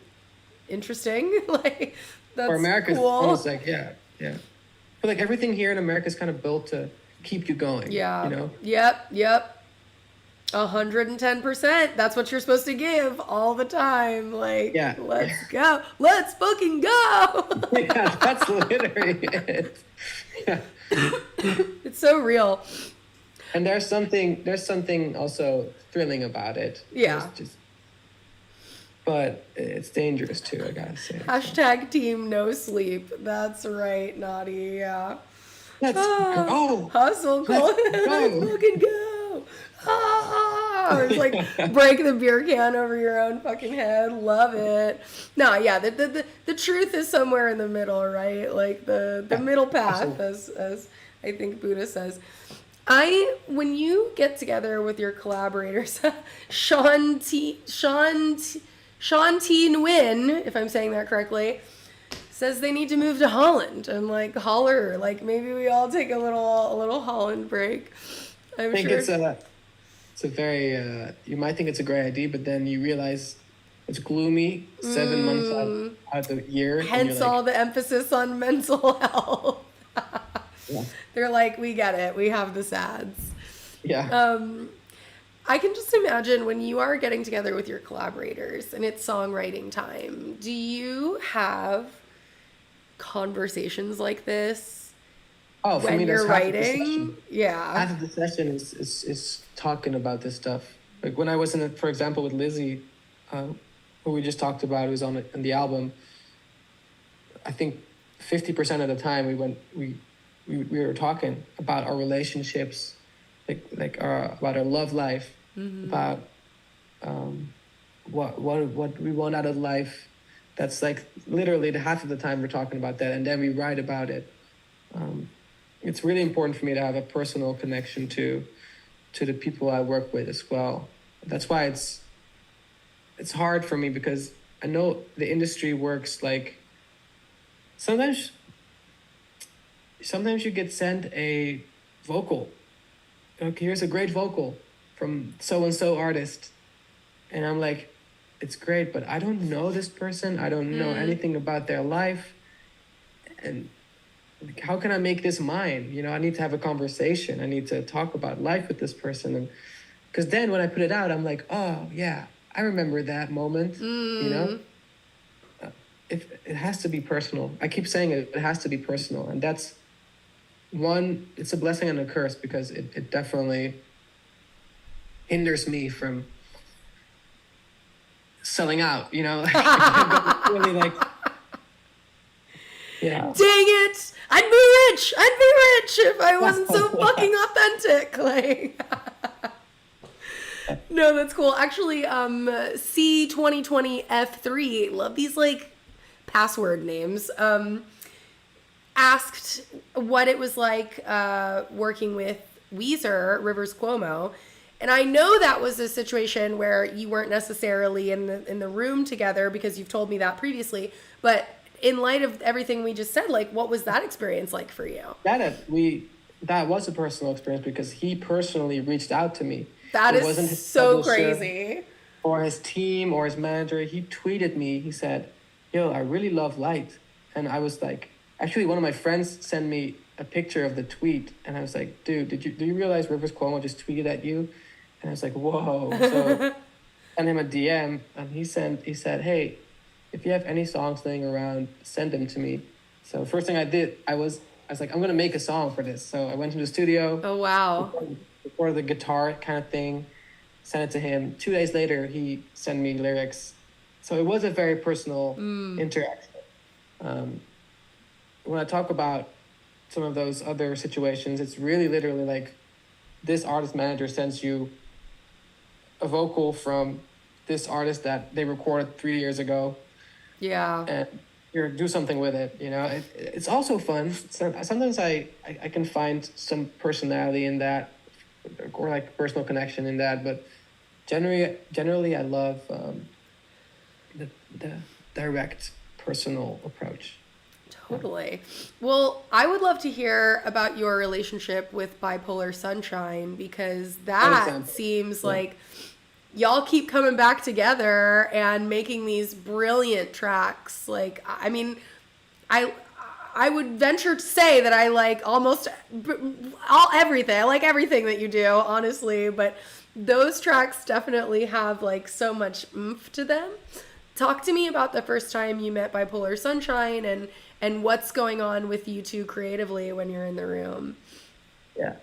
interesting. Like, that's For America, cool. It's almost like, yeah. But like everything here in America is kind of built to keep you going. Yeah. You know? Yep. 110%. That's what you're supposed to give all the time. Like, let's go. Let's fucking go. Yeah, that's literally it. Yeah. It's so real. And there's something also thrilling about it. Yeah. But it's dangerous too, I gotta say. Hashtag team no sleep. That's right, Naughty. Yeah. Let's go. Hustle. Let's go. Let's fucking go. superpowers. Like break the beer can over your own fucking head. Love it. No, yeah, the truth is somewhere in the middle, right? Like the middle path, as I think Buddha says. When you get together with your collaborators, Sean T Nguyen, if I'm saying that correctly, says they need to move to Holland. And like, holler, like maybe we all take a little Holland break. I think it's a very you might think it's a great idea, but then you realize it's gloomy 7 months out of the year. Hence all the emphasis on mental health. Yeah. They're like, we get it. We have the SADs. Yeah. I can just imagine when you are getting together with your collaborators and it's songwriting time, do you have conversations like this for me, you're writing? Yeah. Half of the session is talking about this stuff. Like when I was for example, with Lizzie, who we just talked about, who's on the album, I think 50% of the time we were talking about our relationships, about our love life, about what we want out of life. That's like literally the half of the time we're talking about that, and then we write about it. It's really important for me to have a personal connection to the people I work with as well. That's why it's hard for me, because I know the industry works like sometimes you get sent a vocal. Okay, here's a great vocal from so-and-so artist. And I'm like, it's great, but I don't know this person. I don't know anything about their life. And how can I make this mine? I need to have a conversation. I need to talk about life with this person. And because then when I put it out, I'm like, oh, yeah, I remember that moment, It has to be personal. I keep saying it has to be personal. And that's it's a blessing and a curse, because it definitely hinders me from selling out, really like, yeah. Dang it! I'd be rich if I wasn't so fucking authentic. Like, no, that's cool. Actually, C2020F3, love these like password names. Asked what it was like working with Weezer, Rivers Cuomo. And I know that was a situation where you weren't necessarily in the room together, because you've told me that previously. But in light of everything we just said, like, what was that experience like for you? That was a personal experience, because he personally reached out to me. That is so crazy. Or his team or his manager. He tweeted me. He said, "Yo, I really love Light." And I was like, actually, one of my friends sent me a picture of the tweet, and I was like, "Dude, do you realize Rivers Cuomo just tweeted at you?" And I was like, "Whoa!" So, sent him a DM, and he said, "Hey, if you have any songs laying around, send them to me." So first thing I did, I was like, I'm gonna make a song for this. So I went to the studio. Oh wow! Recorded the guitar kind of thing, sent it to him. 2 days later, he sent me lyrics. So it was a very personal interaction. When I talk about some of those other situations, it's really literally like this artist manager sends you a vocal from this artist that they recorded 3 years ago. Yeah. And you do something with it, It's also fun. So sometimes I can find some personality in that, or like personal connection in that, but generally I love the direct personal approach. Totally. Well, I would love to hear about your relationship with Bipolar Sunshine, because that seems like y'all keep coming back together and making these brilliant tracks. Like, I mean, I would venture to say that I like almost everything. I like everything that you do, honestly, but those tracks definitely have like so much oomph to them. Talk to me about the first time you met Bipolar Sunshine and what's going on with you two creatively when you're in the room. Yeah.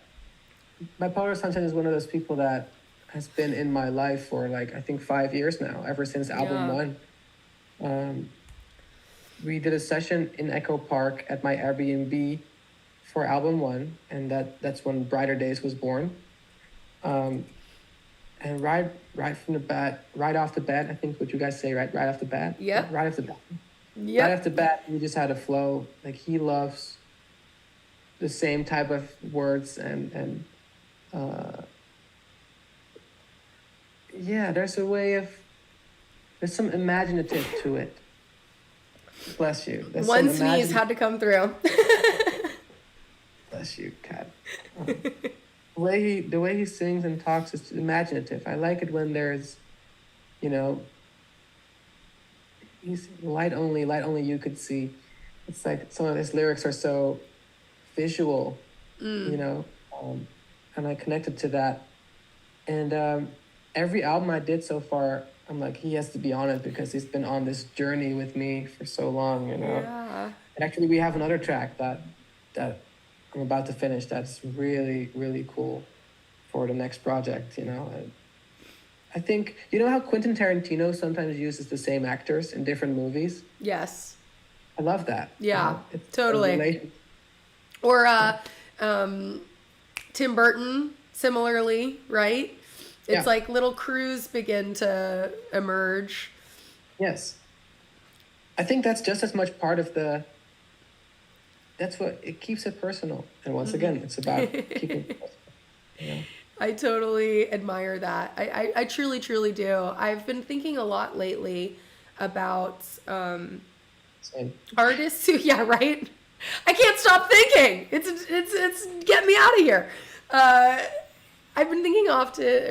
Bipolar Sunshine is one of those people that has been in my life for like, I think 5 years now, ever since album 1. We did a session in Echo Park at my Airbnb for album 1, and that's when Brighter Days was born. and right from the bat, right off the bat, I think what you guys say, right off the bat. Yep. Right off the bat. Yep. Right off the bat, we just had a flow. Like he loves the same type of words and yeah, there's some imaginative to it. Bless you. There's One some sneeze had to come through. Bless you, cat. The way he sings and talks is imaginative. I like it when there's, you know, he's light only you could see. It's like some of his lyrics are so visual, you know, and I connected to that. And every album I did so far, I'm like, he has to be on it because he's been on this journey with me for so long, you know. Yeah. And actually, we have another track that I'm about to finish that's really, really cool for the next project, you know. And I think, you know how Quentin Tarantino sometimes uses the same actors in different movies? Yes. I love that. Yeah, It's totally. Or Tim Burton, similarly, right? It's Yeah. like little crews begin to emerge. Yes. I think that's just as much part of that's what it keeps it personal. And once again, it's about keeping it personal. You know? I totally admire that. I truly, truly do. I've been thinking a lot lately about Same. artists who, yeah, right? I can't stop thinking. It's get me out of here. I've been thinking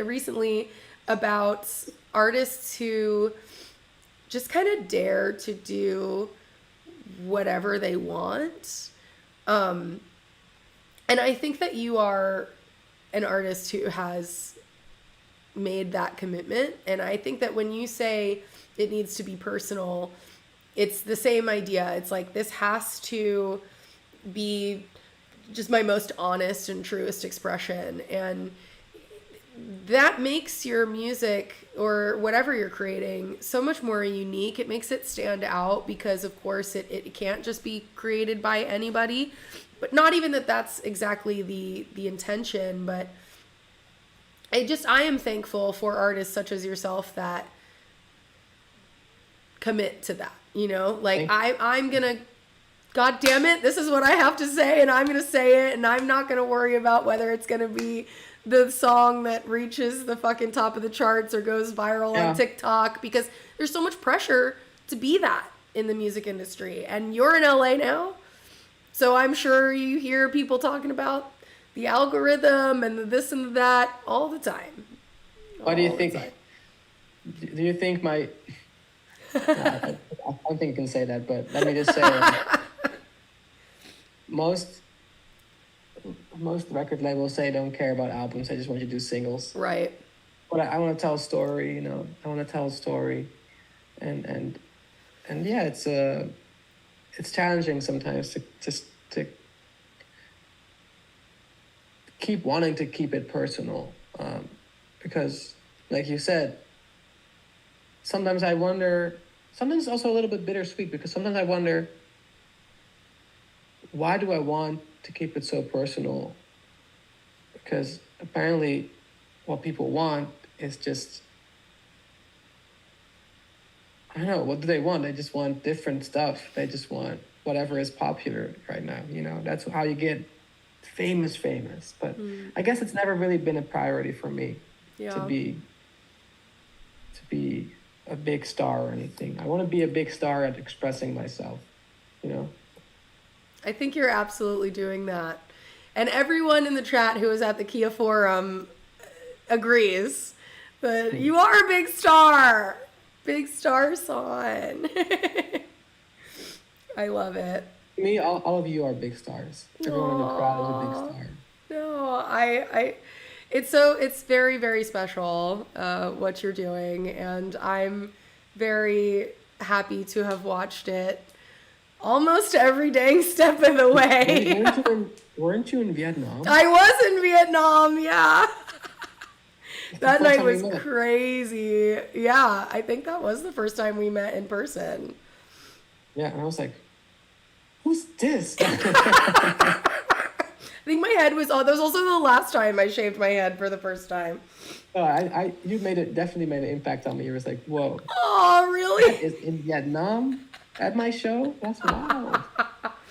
recently about artists who just kind of dare to do whatever they want. And I think that you are an artist who has made that commitment. And I think that when you say it needs to be personal, it's the same idea. It's like, this has to be just my most honest and truest expression. And that makes your music or whatever you're creating so much more unique. It makes it stand out because, of course, it can't just be created by anybody. But not even that that's exactly the intention, but I am thankful for artists such as yourself that commit to that, you know? Like, I'm going to, God damn it, this is what I have to say, and I'm going to say it, and I'm not going to worry about whether it's going to be the song that reaches the fucking top of the charts or goes viral on TikTok, because there's so much pressure to be that in the music industry. And you're in LA now, so I'm sure you hear people talking about the algorithm and the this and the that all the time. What do you think? Do you think my... I don't think you can say that, but let me just say most record labels say don't care about albums. I just want you to do singles. Right. But I want to tell a story, you know. I want to tell a story, and yeah, it's challenging sometimes to keep wanting to keep it personal, because, like you said, sometimes I wonder. Sometimes it's also a little bit bittersweet because sometimes I wonder, why do I want to keep it so personal? Because apparently what people want is just, I don't know, what do they want? They just want different stuff. They just want whatever is popular right now, you know? That's how you get famous. But I guess it's never really been a priority for me to be a big star or anything. I want to be a big star at expressing myself, you know? I think you're absolutely doing that. And everyone in the chat who was at the Kia Forum agrees that you are a big star. Big star son. I love it. To me, all of you are big stars. Everyone in the crowd is a big star. No, it's very, very special what you're doing, and I'm very happy to have watched it almost every dang step of the way. Weren't you in Vietnam? I was in Vietnam, yeah. That night was crazy. Yeah, I think that was the first time we met in person. Yeah, and I was like, who's this? think my head was on. That was also the last time I shaved my head for the first time. Oh, you definitely made an impact on me. It was like, whoa, Oh, that really? is in Vietnam at my show? That's wild.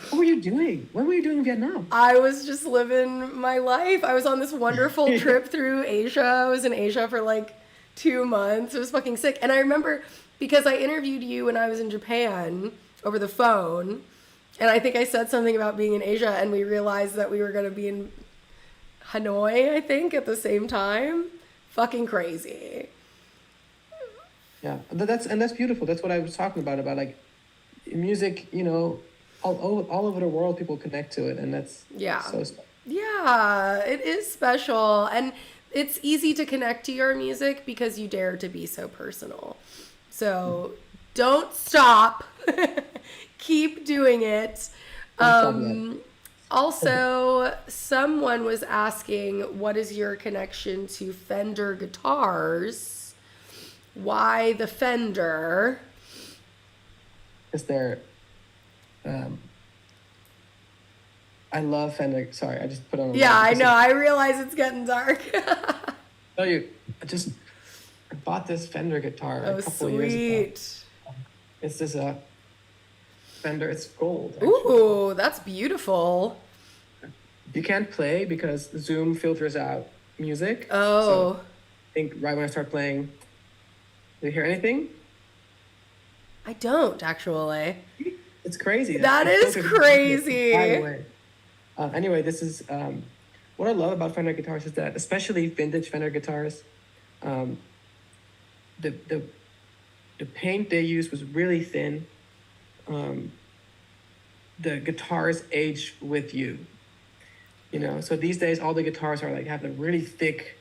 What were you doing? What were you doing in Vietnam? I was just living my life. I was on this wonderful trip through Asia. I was in Asia for like 2 months. It was fucking sick. And I remember because I interviewed you when I was in Japan over the phone. And I think I said something about being in Asia, and we realized that we were going to be in Hanoi, I think, at the same time. Fucking crazy. Yeah, that's beautiful. That's what I was talking about like music. All over the world, people connect to it, and that's Yeah. so special. Yeah, it is special. And it's easy to connect to your music because you dare to be so personal. So don't stop. Keep doing it. Don't stop Also, someone was asking, what is your connection to Fender guitars? Why the Fender? Is there? I love Fender. Sorry, I just put on. Yeah, I know. I realize it's getting dark. Tell you, I bought this Fender guitar Oh, a couple of years ago. sweet. It's this Fender. It's gold. Actually. Ooh, that's beautiful. You can't play because Zoom filters out music. Oh. So I think right when I start playing, do you hear anything? I don't, actually. It's crazy. That It is filters crazy. right away. Anyway, this is what I love about Fender guitars is that, especially vintage Fender guitars, the paint they used was really thin. The guitars age with you. So these days all the guitars are like have a really thick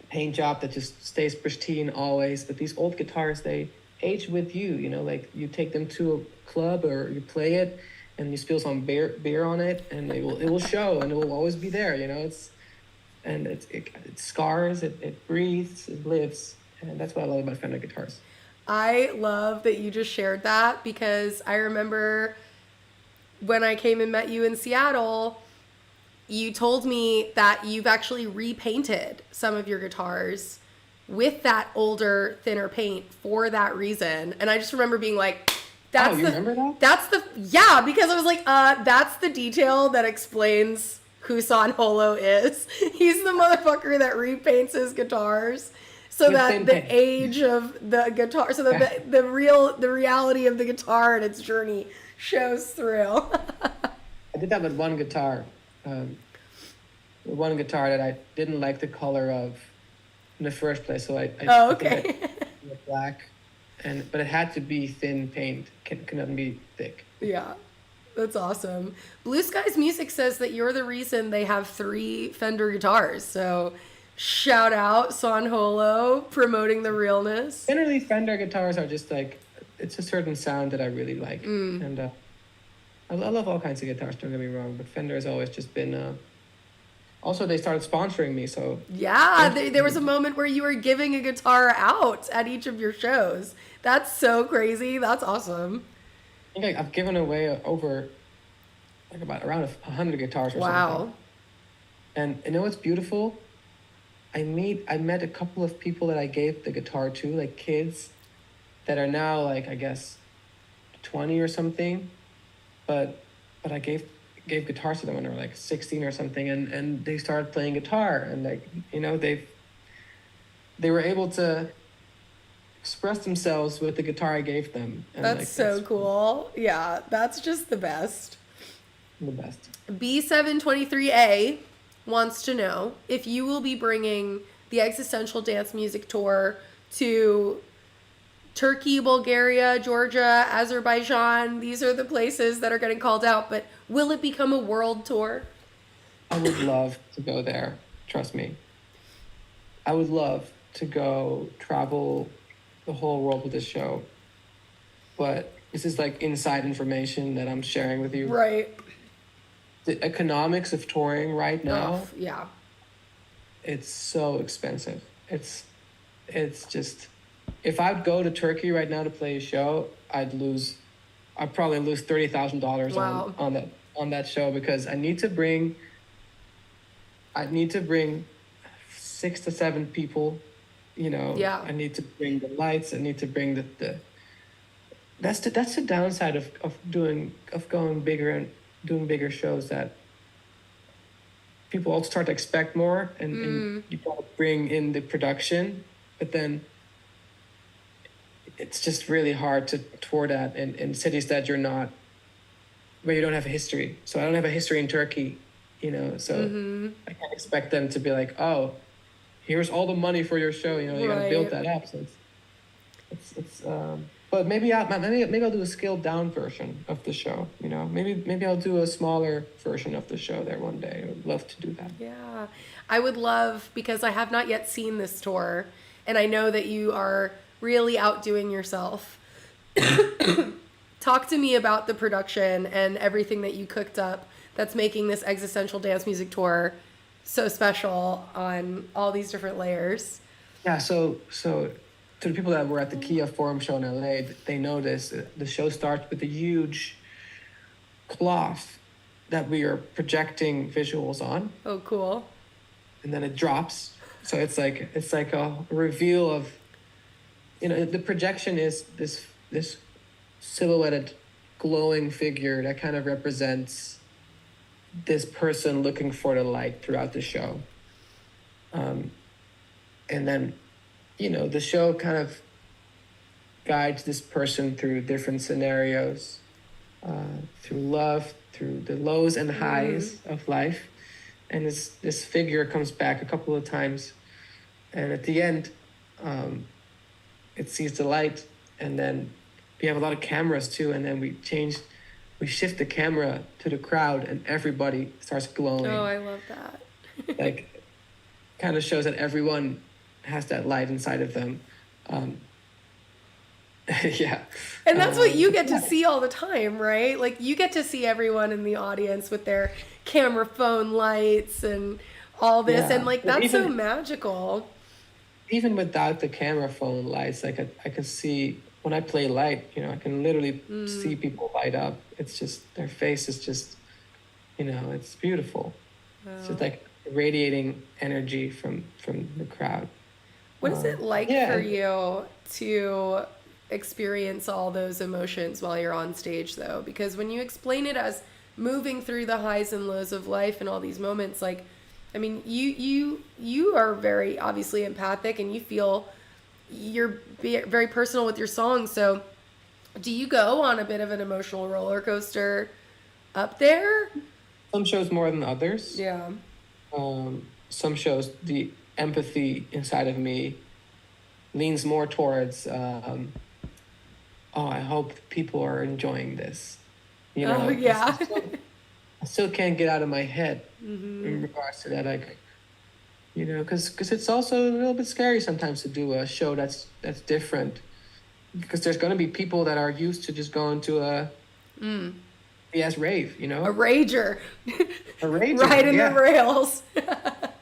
paint job that just stays pristine always. But these old guitars, they age with you. Like you take them to a club or you play it, and you spill some beer on it, and it will show, and it will always be there. It scars, it breathes, it lives, and that's what I love about Fender guitars. I love that you just shared that because I remember when I came and met you in Seattle, you told me that you've actually repainted some of your guitars with that older, thinner paint for that reason. And I just remember being like, that's remember that? Yeah, because I was like, that's the detail that explains who San Holo is. He's the motherfucker that repaints his guitars so With that thin the paint. age of the guitar, so that the reality of the guitar and its journey shows through. I did that with one guitar. One guitar that I didn't like the color of in the first place, so I Oh, I think I okay. made it black, but it had to be thin paint. Couldn't be thick. Yeah, that's awesome. Blue Skies Music says that you're the reason they have 3 Fender guitars. So shout out San Holo promoting the realness. Generally, Fender guitars are just like it's a certain sound that I really like, and I love all kinds of guitars. Don't get me wrong, but Fender has always just been. Also, they started sponsoring me, so Yeah, there was a moment where you were giving a guitar out at each of your shows. That's so crazy. That's awesome. I think I've given away over around 100 guitars or something. Wow. And you know what's beautiful? I met a couple of people that I gave the guitar to, like kids that are now like I guess 20 or something, but I gave guitars to them when they were like 16 or something, and they started playing guitar, and they were able to express themselves with the guitar I gave them. And That's so cool. Yeah, that's just the best. The best. B723A wants to know if you will be bringing the Existential Dance Music Tour to Turkey, Bulgaria, Georgia, Azerbaijan. These are the places that are getting called out, but will it become a world tour? I would love to go there. Trust me. I would love to go travel the whole world with this show. But this is like inside information that I'm sharing with you. Right. The economics of touring right now, Oh, yeah. it's so expensive. It's just, if I'd go to Turkey right now to play a show, I'd probably lose $30,000 Wow. on that on that show because I need to bring 6 to 7 people. Yeah. I need to bring the lights. I need to bring the that's the downside of going bigger and doing bigger shows, that people also start to expect more, and you gotta bring in the production, but then it's just really hard to tour that in cities that you're not, where you don't have a history. So I don't have a history in Turkey, so I can't expect them to be like, oh, here's all the money for your show, you gotta build that up. So it's but maybe I'll do a scaled down version of the show, maybe I'll do a smaller version of the show there one day. I would love to do that. Yeah, I would love, because I have not yet seen this tour, and I know that you are really outdoing yourself. Talk to me about the production and everything that you cooked up that's making this existential dance music tour so special on all these different layers. Yeah, so to the people that were at the Kia Forum show in LA, they know this. The show starts with a huge cloth that we are projecting visuals on. Oh, cool. And then it drops. So it's like a reveal of, the projection is this silhouetted glowing figure that kind of represents this person looking for the light throughout the show. And then, the show kind of guides this person through different scenarios, through love, through the lows and highs of life. And this figure comes back a couple of times. And at the end, it sees the light, and then we have a lot of cameras too, and then we shift the camera to the crowd, and everybody starts glowing. Oh, I love that. Like, kind of shows that everyone has that light inside of them. Yeah. And that's what you get to see all the time, right? Like, you get to see everyone in the audience with their camera phone lights and all this, and like, that's so magical. Even without the camera phone lights, like I can see when I play light, I can literally see people light up. It's just, their face is just, it's beautiful. Wow. It's just like radiating energy from the crowd. What is it like for you to experience all those emotions while you're on stage, though? Because when you explain it as moving through the highs and lows of life and all these moments, like, I mean, you are very obviously empathic, and you feel, you're very personal with your songs. So do you go on a bit of an emotional roller coaster up there? Some shows more than others. Yeah. Some shows, the empathy inside of me leans more towards, I hope people are enjoying this. Oh, yeah. I still can't get out of my head in regards to that, like, because it's also a little bit scary sometimes to do a show that's different, because there's going to be people that are used to just going to a BS rave, a rager, right in the rails.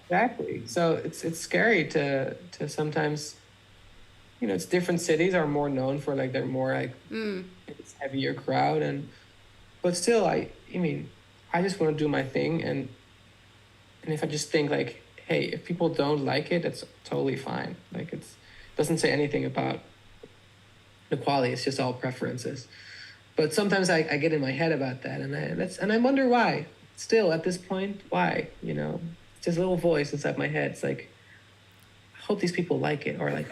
Exactly. So it's scary to sometimes, it's different cities are more known for, like, they're more like it's heavier crowd, but still I mean, I just want to do my thing, and if I just think, like, hey, if people don't like it, that's totally fine. Like, it doesn't say anything about the quality. It's just all preferences. But sometimes I get in my head about that, and I wonder why. Still, at this point, why? It's just a little voice inside my head. It's like, I hope these people like it, or like,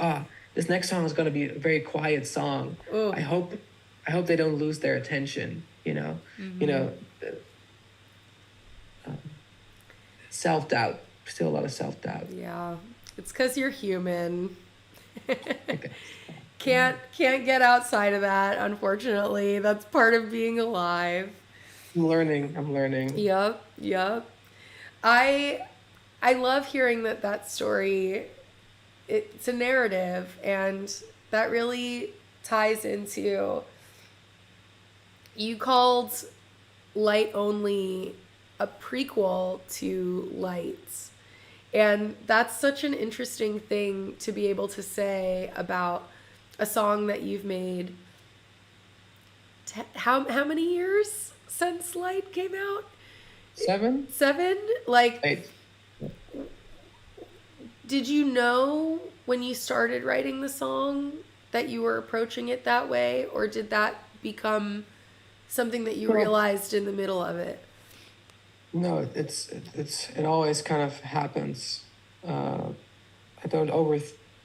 this next song is going to be a very quiet song. Ooh. I hope they don't lose their attention. Self-doubt, still a lot of self-doubt. Yeah, it's because you're human. Can't get outside of that, unfortunately. That's part of being alive. I'm learning. Yep. I love hearing that story. It's a narrative, and that really ties into, you called Light Only a prequel to Lights. And that's such an interesting thing to be able to say about a song that you've made how many years since Light came out? 7? 7? Like, 8. did you know when you started writing the song that you were approaching it that way, or did that become something that you Well, realized in the middle of it? no, it always kind of happens. I don't over.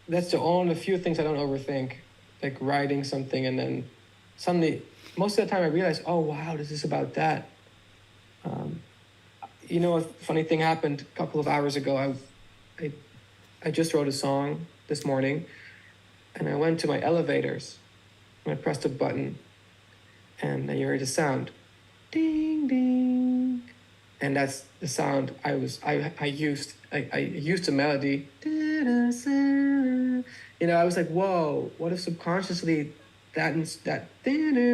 That's the only few things I don't overthink, like writing something and then suddenly, most of the time I realize, oh wow, this is about that. Um, a funny thing happened a couple of hours ago. I just wrote a song this morning, and I went to my elevators, and I pressed a button, and then you heard the sound, ding ding, and that's the sound I used. I used the melody. I was like, whoa! What if subconsciously that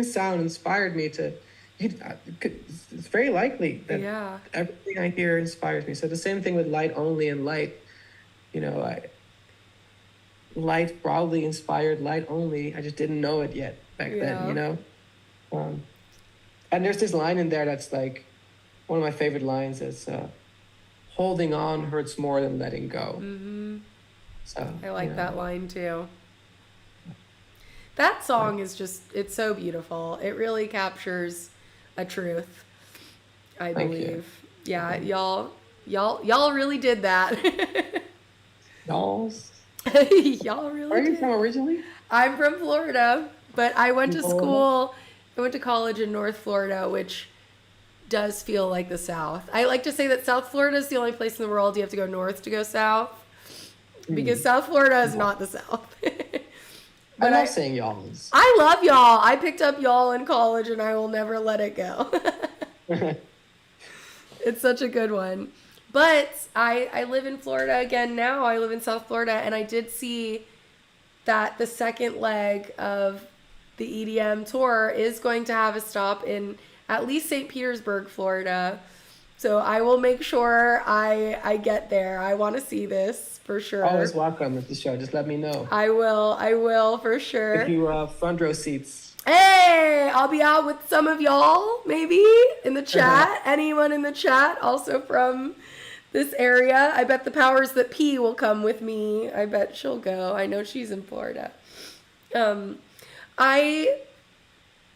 sound inspired me to? It's very likely that Yeah. everything I hear inspires me. So the same thing with Light Only and Light. Light probably inspired Light Only. I just didn't know it yet back Yeah. then. And there's this line in there that's like one of my favorite lines is holding on hurts more than letting go. Mm-hmm. So I like that line too. That song is just, it's so beautiful. It really captures a truth, I Thank you. believe. Yeah, y'all really did that. Dolls. Y'all Where really are you did. from originally? I'm from Florida, but I went to Florida? I went to college in North Florida, which does feel like the South. I like to say that South Florida is the only place in the world you have to go north to go south, because South Florida is not the South. I But love saying y'alls. I love y'all. I picked up y'all in college and I will never let it go. It's such a good one. But I live in Florida again now. I live in South Florida, and I did see that the second leg of the EDM tour is going to have a stop in at least St. Petersburg, Florida. So I will make sure I get there. I want to see this for sure. Always welcome at the show. Just let me know. I will for sure. If you front row seats. Hey, I'll be out with some of y'all, maybe, in the chat. Anyone in the chat also from this area. I bet the powers that P will come with me. I bet she'll go. I know she's in Florida.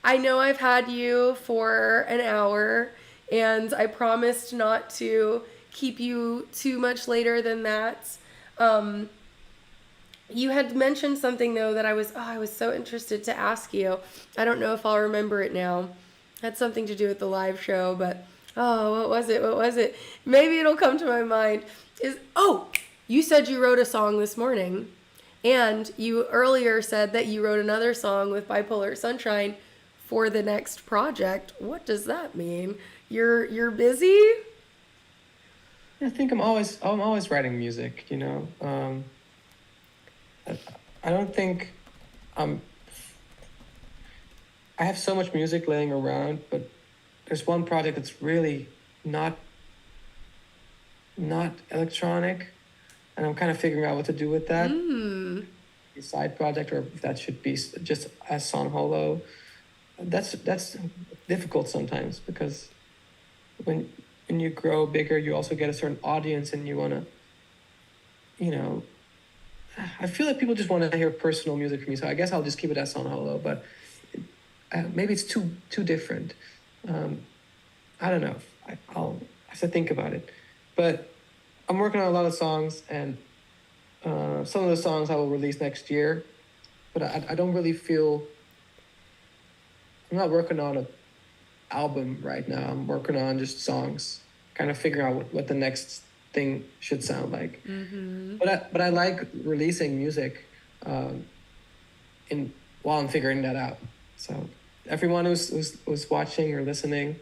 I know I've had you for an hour, and I promised not to keep you too much later than that. You had mentioned something though that I was so interested to ask you. I don't know if I'll remember it now. It had something to do with the live show, but what was it? Maybe it'll come to my mind. You said you wrote a song this morning, and you earlier said that you wrote another song with Bipolar Sunshine for the next project. What does that mean? You're busy? I think I'm always writing music. I don't think I have so much music laying around, but there's one project that's really not electronic, and I'm kind of figuring out what to do with that. A side project, or if that should be just a song Holo. That's difficult sometimes, because when you grow bigger, you also get a certain audience, and you want to, I feel like people just want to hear personal music from me, so I guess I'll just keep it as on Holo, but maybe it's too different. I don't know. I'll have to think about it. But I'm working on a lot of songs, and some of the songs I will release next year, but I don't really feel... I'm not working on an album right now. I'm working on just songs, kind of figuring out what the next thing should sound like. Mm-hmm. But I like releasing music while I'm figuring that out. So everyone who's watching or listening,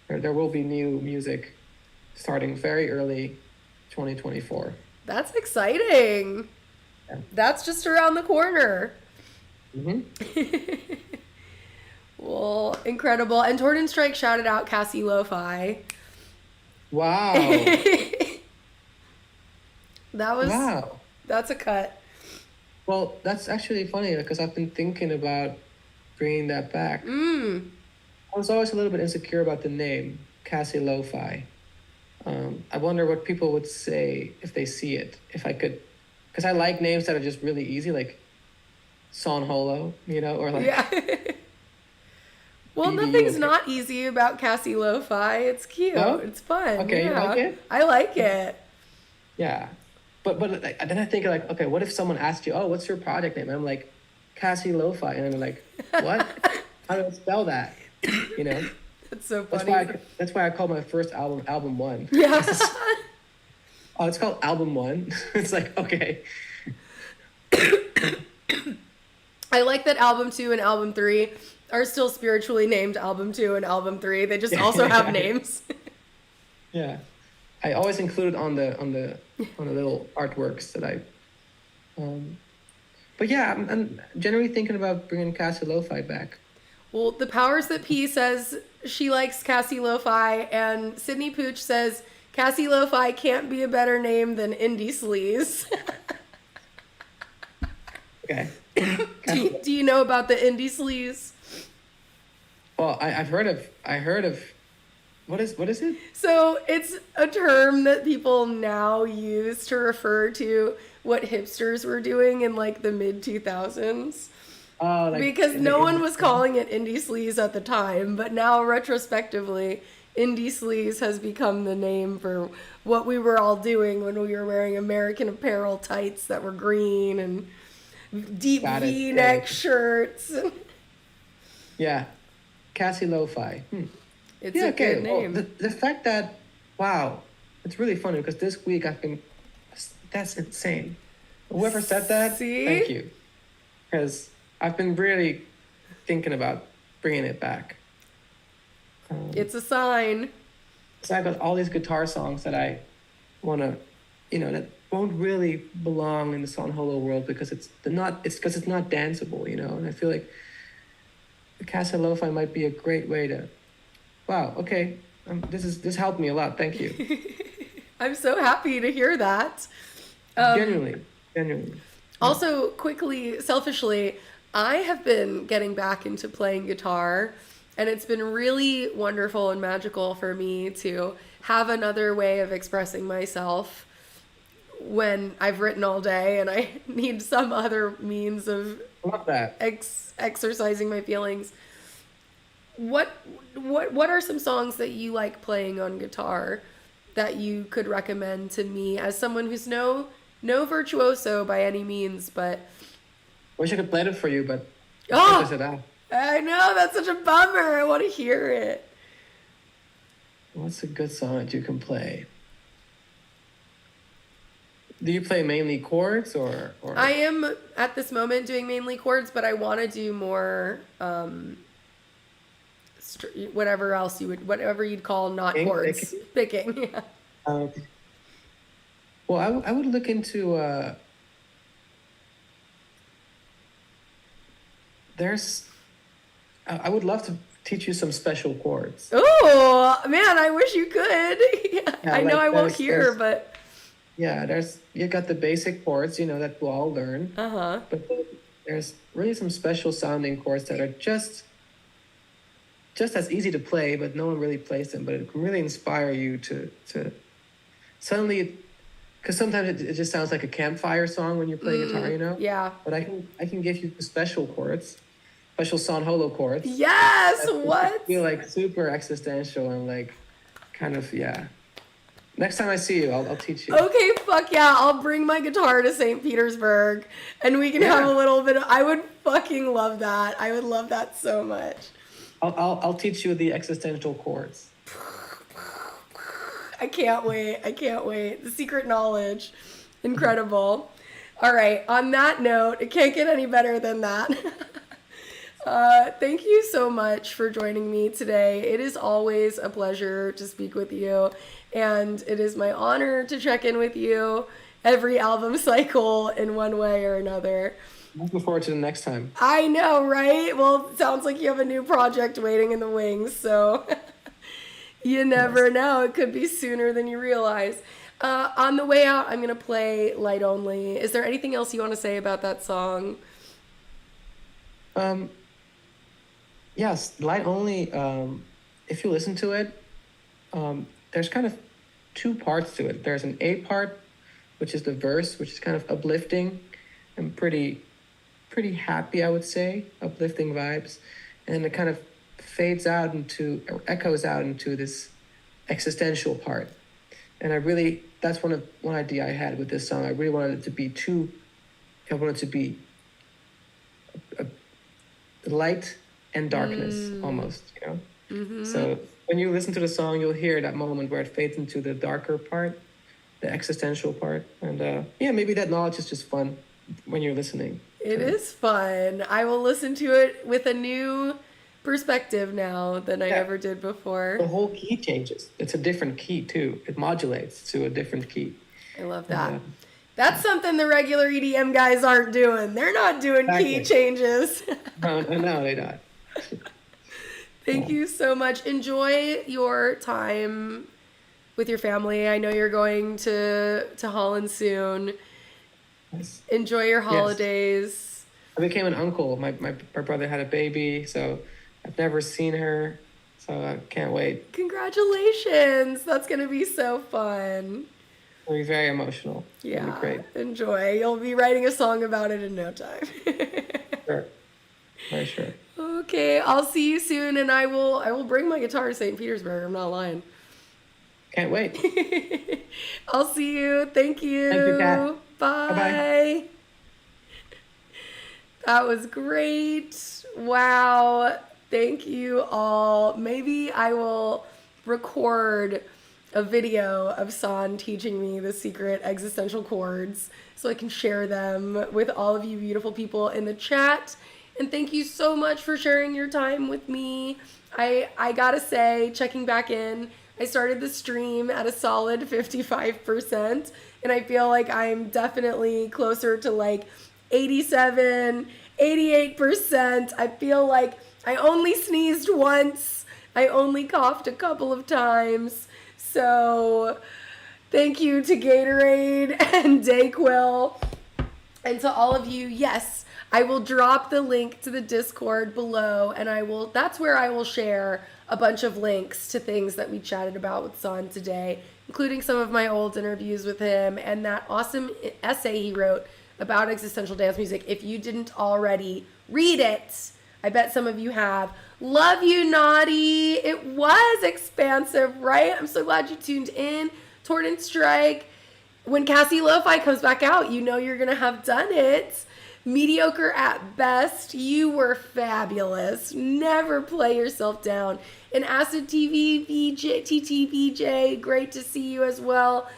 there will be new music starting very early 2024. That's exciting. Yeah. That's just around the corner. Mm-hmm. Well, incredible. And Torn Strike shouted out Cassie Lo-Fi. Wow. Wow. That's a cut. Well, that's actually funny, because I've been thinking about bringing that back. I was always a little bit insecure about the name, Cassie Lo-Fi. I wonder what people would say if they see it. If I could, because I like names that are just really easy, like Son Holo, or like Yeah. Well, BBU. nothing's not easy about Cassie Lo-Fi. It's cute. No? It's fun. Okay, you yeah. like it? I like it. Yeah. But like, then I think like, okay, what if someone asked you, oh, what's your project name? And I'm like, Cassie Lo-Fi. And I'm like, what? How do I spell that? That's so That's funny. that's why I called my first album One. Yeah. Oh, it's called Album One. It's like, okay. I like that album 2 and album 3 are still spiritually named album 2 and album 3. They just also have names. Yeah. I always include it on the little artworks that I but yeah, I'm generally thinking about bringing Cassie Lo-Fi back. Well, the Powers That P says she likes Cassie Lo-Fi, and Sydney Pooch says Cassie Lo-Fi can't be a better name than Indie Sleaze. Okay. do you know about the Indie Sleaze? Well, I heard of what is it? So it's a term that people now use to refer to what hipsters were doing in like the mid 2000s. Like Because no one was calling it indie sleaze at the time, but now retrospectively, indie sleaze has become the name for what we were all doing when we were wearing American Apparel tights that were green and deep V-neck shirts. Yeah, Cassie Lo-Fi. It's a good name. Well, the fact that, wow, it's really funny because this week that's insane. Whoever said that, See? thank you. Because I've been really thinking about bringing it back. It's a sign. So I got all these guitar songs that I want to, that won't really belong in the Son Holo world because it's not danceable, and I feel like the Cassie Lo-Fi might be a great way to, wow, okay, this helped me a lot, thank you. I'm so happy to hear that. Genuinely. Also, quickly, selfishly, I have been getting back into playing guitar, and it's been really wonderful and magical for me to have another way of expressing myself when I've written all day and I need some other means of I love that. exercising my feelings. What are some songs that you like playing on guitar that you could recommend to me as someone who's no virtuoso by any means, but Wish I could play it for you, but oh, it out. I know, that's such a bummer. I want to hear it. What's a good song that you can play? Do you play mainly chords or? I am at this moment doing mainly chords, but I want to do more whatever you'd call not chords. Picking. Yeah. Well, I would look into I would love to teach you some special chords. Oh man, I wish you could. I know I won't hear, but yeah, you got the basic chords, that we'll all learn. But there's really some special sounding chords that are just as easy to play, but no one really plays them. But it can really inspire you to suddenly, because sometimes it just sounds like a campfire song when you play guitar, Yeah. But I can give you special chords, special Son Holo chords. Yes. What? Feel like super existential and like, kind of Next time I see you, I'll teach you. Okay, fuck yeah. I'll bring my guitar to St. Petersburg and we can have a little bit I would fucking love that. I would love that so much. I'll teach you the existential chords. I can't wait. The secret knowledge. Incredible. All right. On that note, it can't get any better than that. Thank you so much for joining me today. It is always a pleasure to speak with you, and it is my honor to check in with you every album cycle in one way or another. Looking forward to the next time. I know, right? Well, it sounds like you have a new project waiting in the wings, so you never know. It could be sooner than you realize. On the way out, I'm going to play Light Only. Is there anything else you want to say about that song? Yes, Light Only, if you listen to it, there's kind of two parts to it. There's an A part, which is the verse, which is kind of uplifting and pretty happy, I would say, uplifting vibes. And it kind of fades out into, or echoes out into this existential part. And that's one idea I had with this song. I really wanted it to be I wanted it to be a light and darkness almost, you know? Mm-hmm. So when you listen to the song, you'll hear that moment where it fades into the darker part, the existential part. And maybe that knowledge is just fun when you're listening. It is fun. I will listen to it with a new perspective now than I ever did before. The whole key changes. It's a different key too. It modulates to a different key. I love that. That's something the regular EDM guys aren't doing. They're not doing key changes. No, they're not. Thank you so much. Enjoy your time with your family. I know you're going to Holland soon. Yes. Enjoy your holidays. Yes. I became an uncle. My brother had a baby, so I've never seen her, so I can't wait. Congratulations. That's going to be so fun. It'll be very emotional. Yeah, it'll be great. Enjoy. You'll be writing a song about it in no time. Sure. Very sure. Okay, I'll see you soon, and I will bring my guitar to St. Petersburg. I'm not lying. Can't wait. I'll see you. Thank you. Thank you, Kat. Bye. Bye-bye. That was great. Wow. Thank you all. Maybe I will record a video of San teaching me the secret existential chords so I can share them with all of you beautiful people in the chat. And thank you so much for sharing your time with me. I gotta say, checking back in, I started the stream at a solid 55%, and I feel like I'm definitely closer to like 87, 88%. I feel like I only sneezed once. I only coughed a couple of times. So thank you to Gatorade and Dayquil. And to all of you, yes, I will drop the link to the Discord below, and that's where I will share a bunch of links to things that we chatted about with San today, including some of my old interviews with him and that awesome essay he wrote about existential dance music. If you didn't already read it, I bet some of you have. Love you, Naughty. It was expansive, right? I'm so glad you tuned in. Torrent Strike. When Cassie Lo-Fi comes back out, you know you're going to have done it. Mediocre at best. You were fabulous. Never play yourself down. And Acid TV, TTVJ, great to see you as well.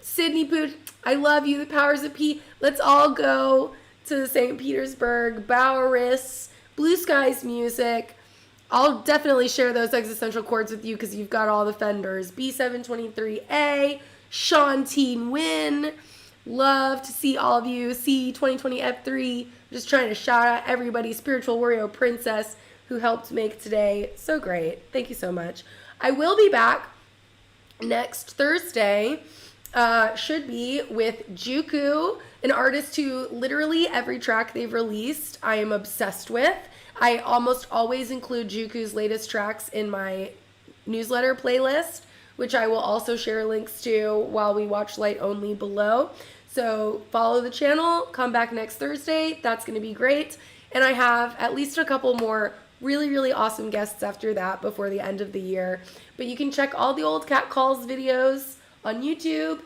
Sydney Pooch, I love you. The powers of P. Let's all go to St. Petersburg, Boweris, Blue Skies Music. I'll definitely share those existential chords with you because you've got all the Fenders. B723A, Shantine Win. Love to see all of you. See 2020 F3. Just trying to shout out everybody. Spiritual Warrior Princess who helped make today so great. Thank you so much. I will be back next Thursday. Should be with Juku, an artist who literally every track they've released I am obsessed with. I almost always include Juku's latest tracks in my newsletter playlist, which I will also share links to while we watch Light Only below. So follow the channel, come back next Thursday. That's going to be great. And I have at least a couple more really, really awesome guests after that before the end of the year. But you can check all the old Cat Calls videos on YouTube.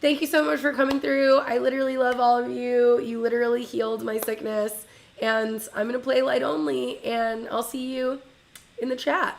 Thank you so much for coming through. I literally love all of you. You literally healed my sickness. And I'm going to play Light Only, and I'll see you in the chat.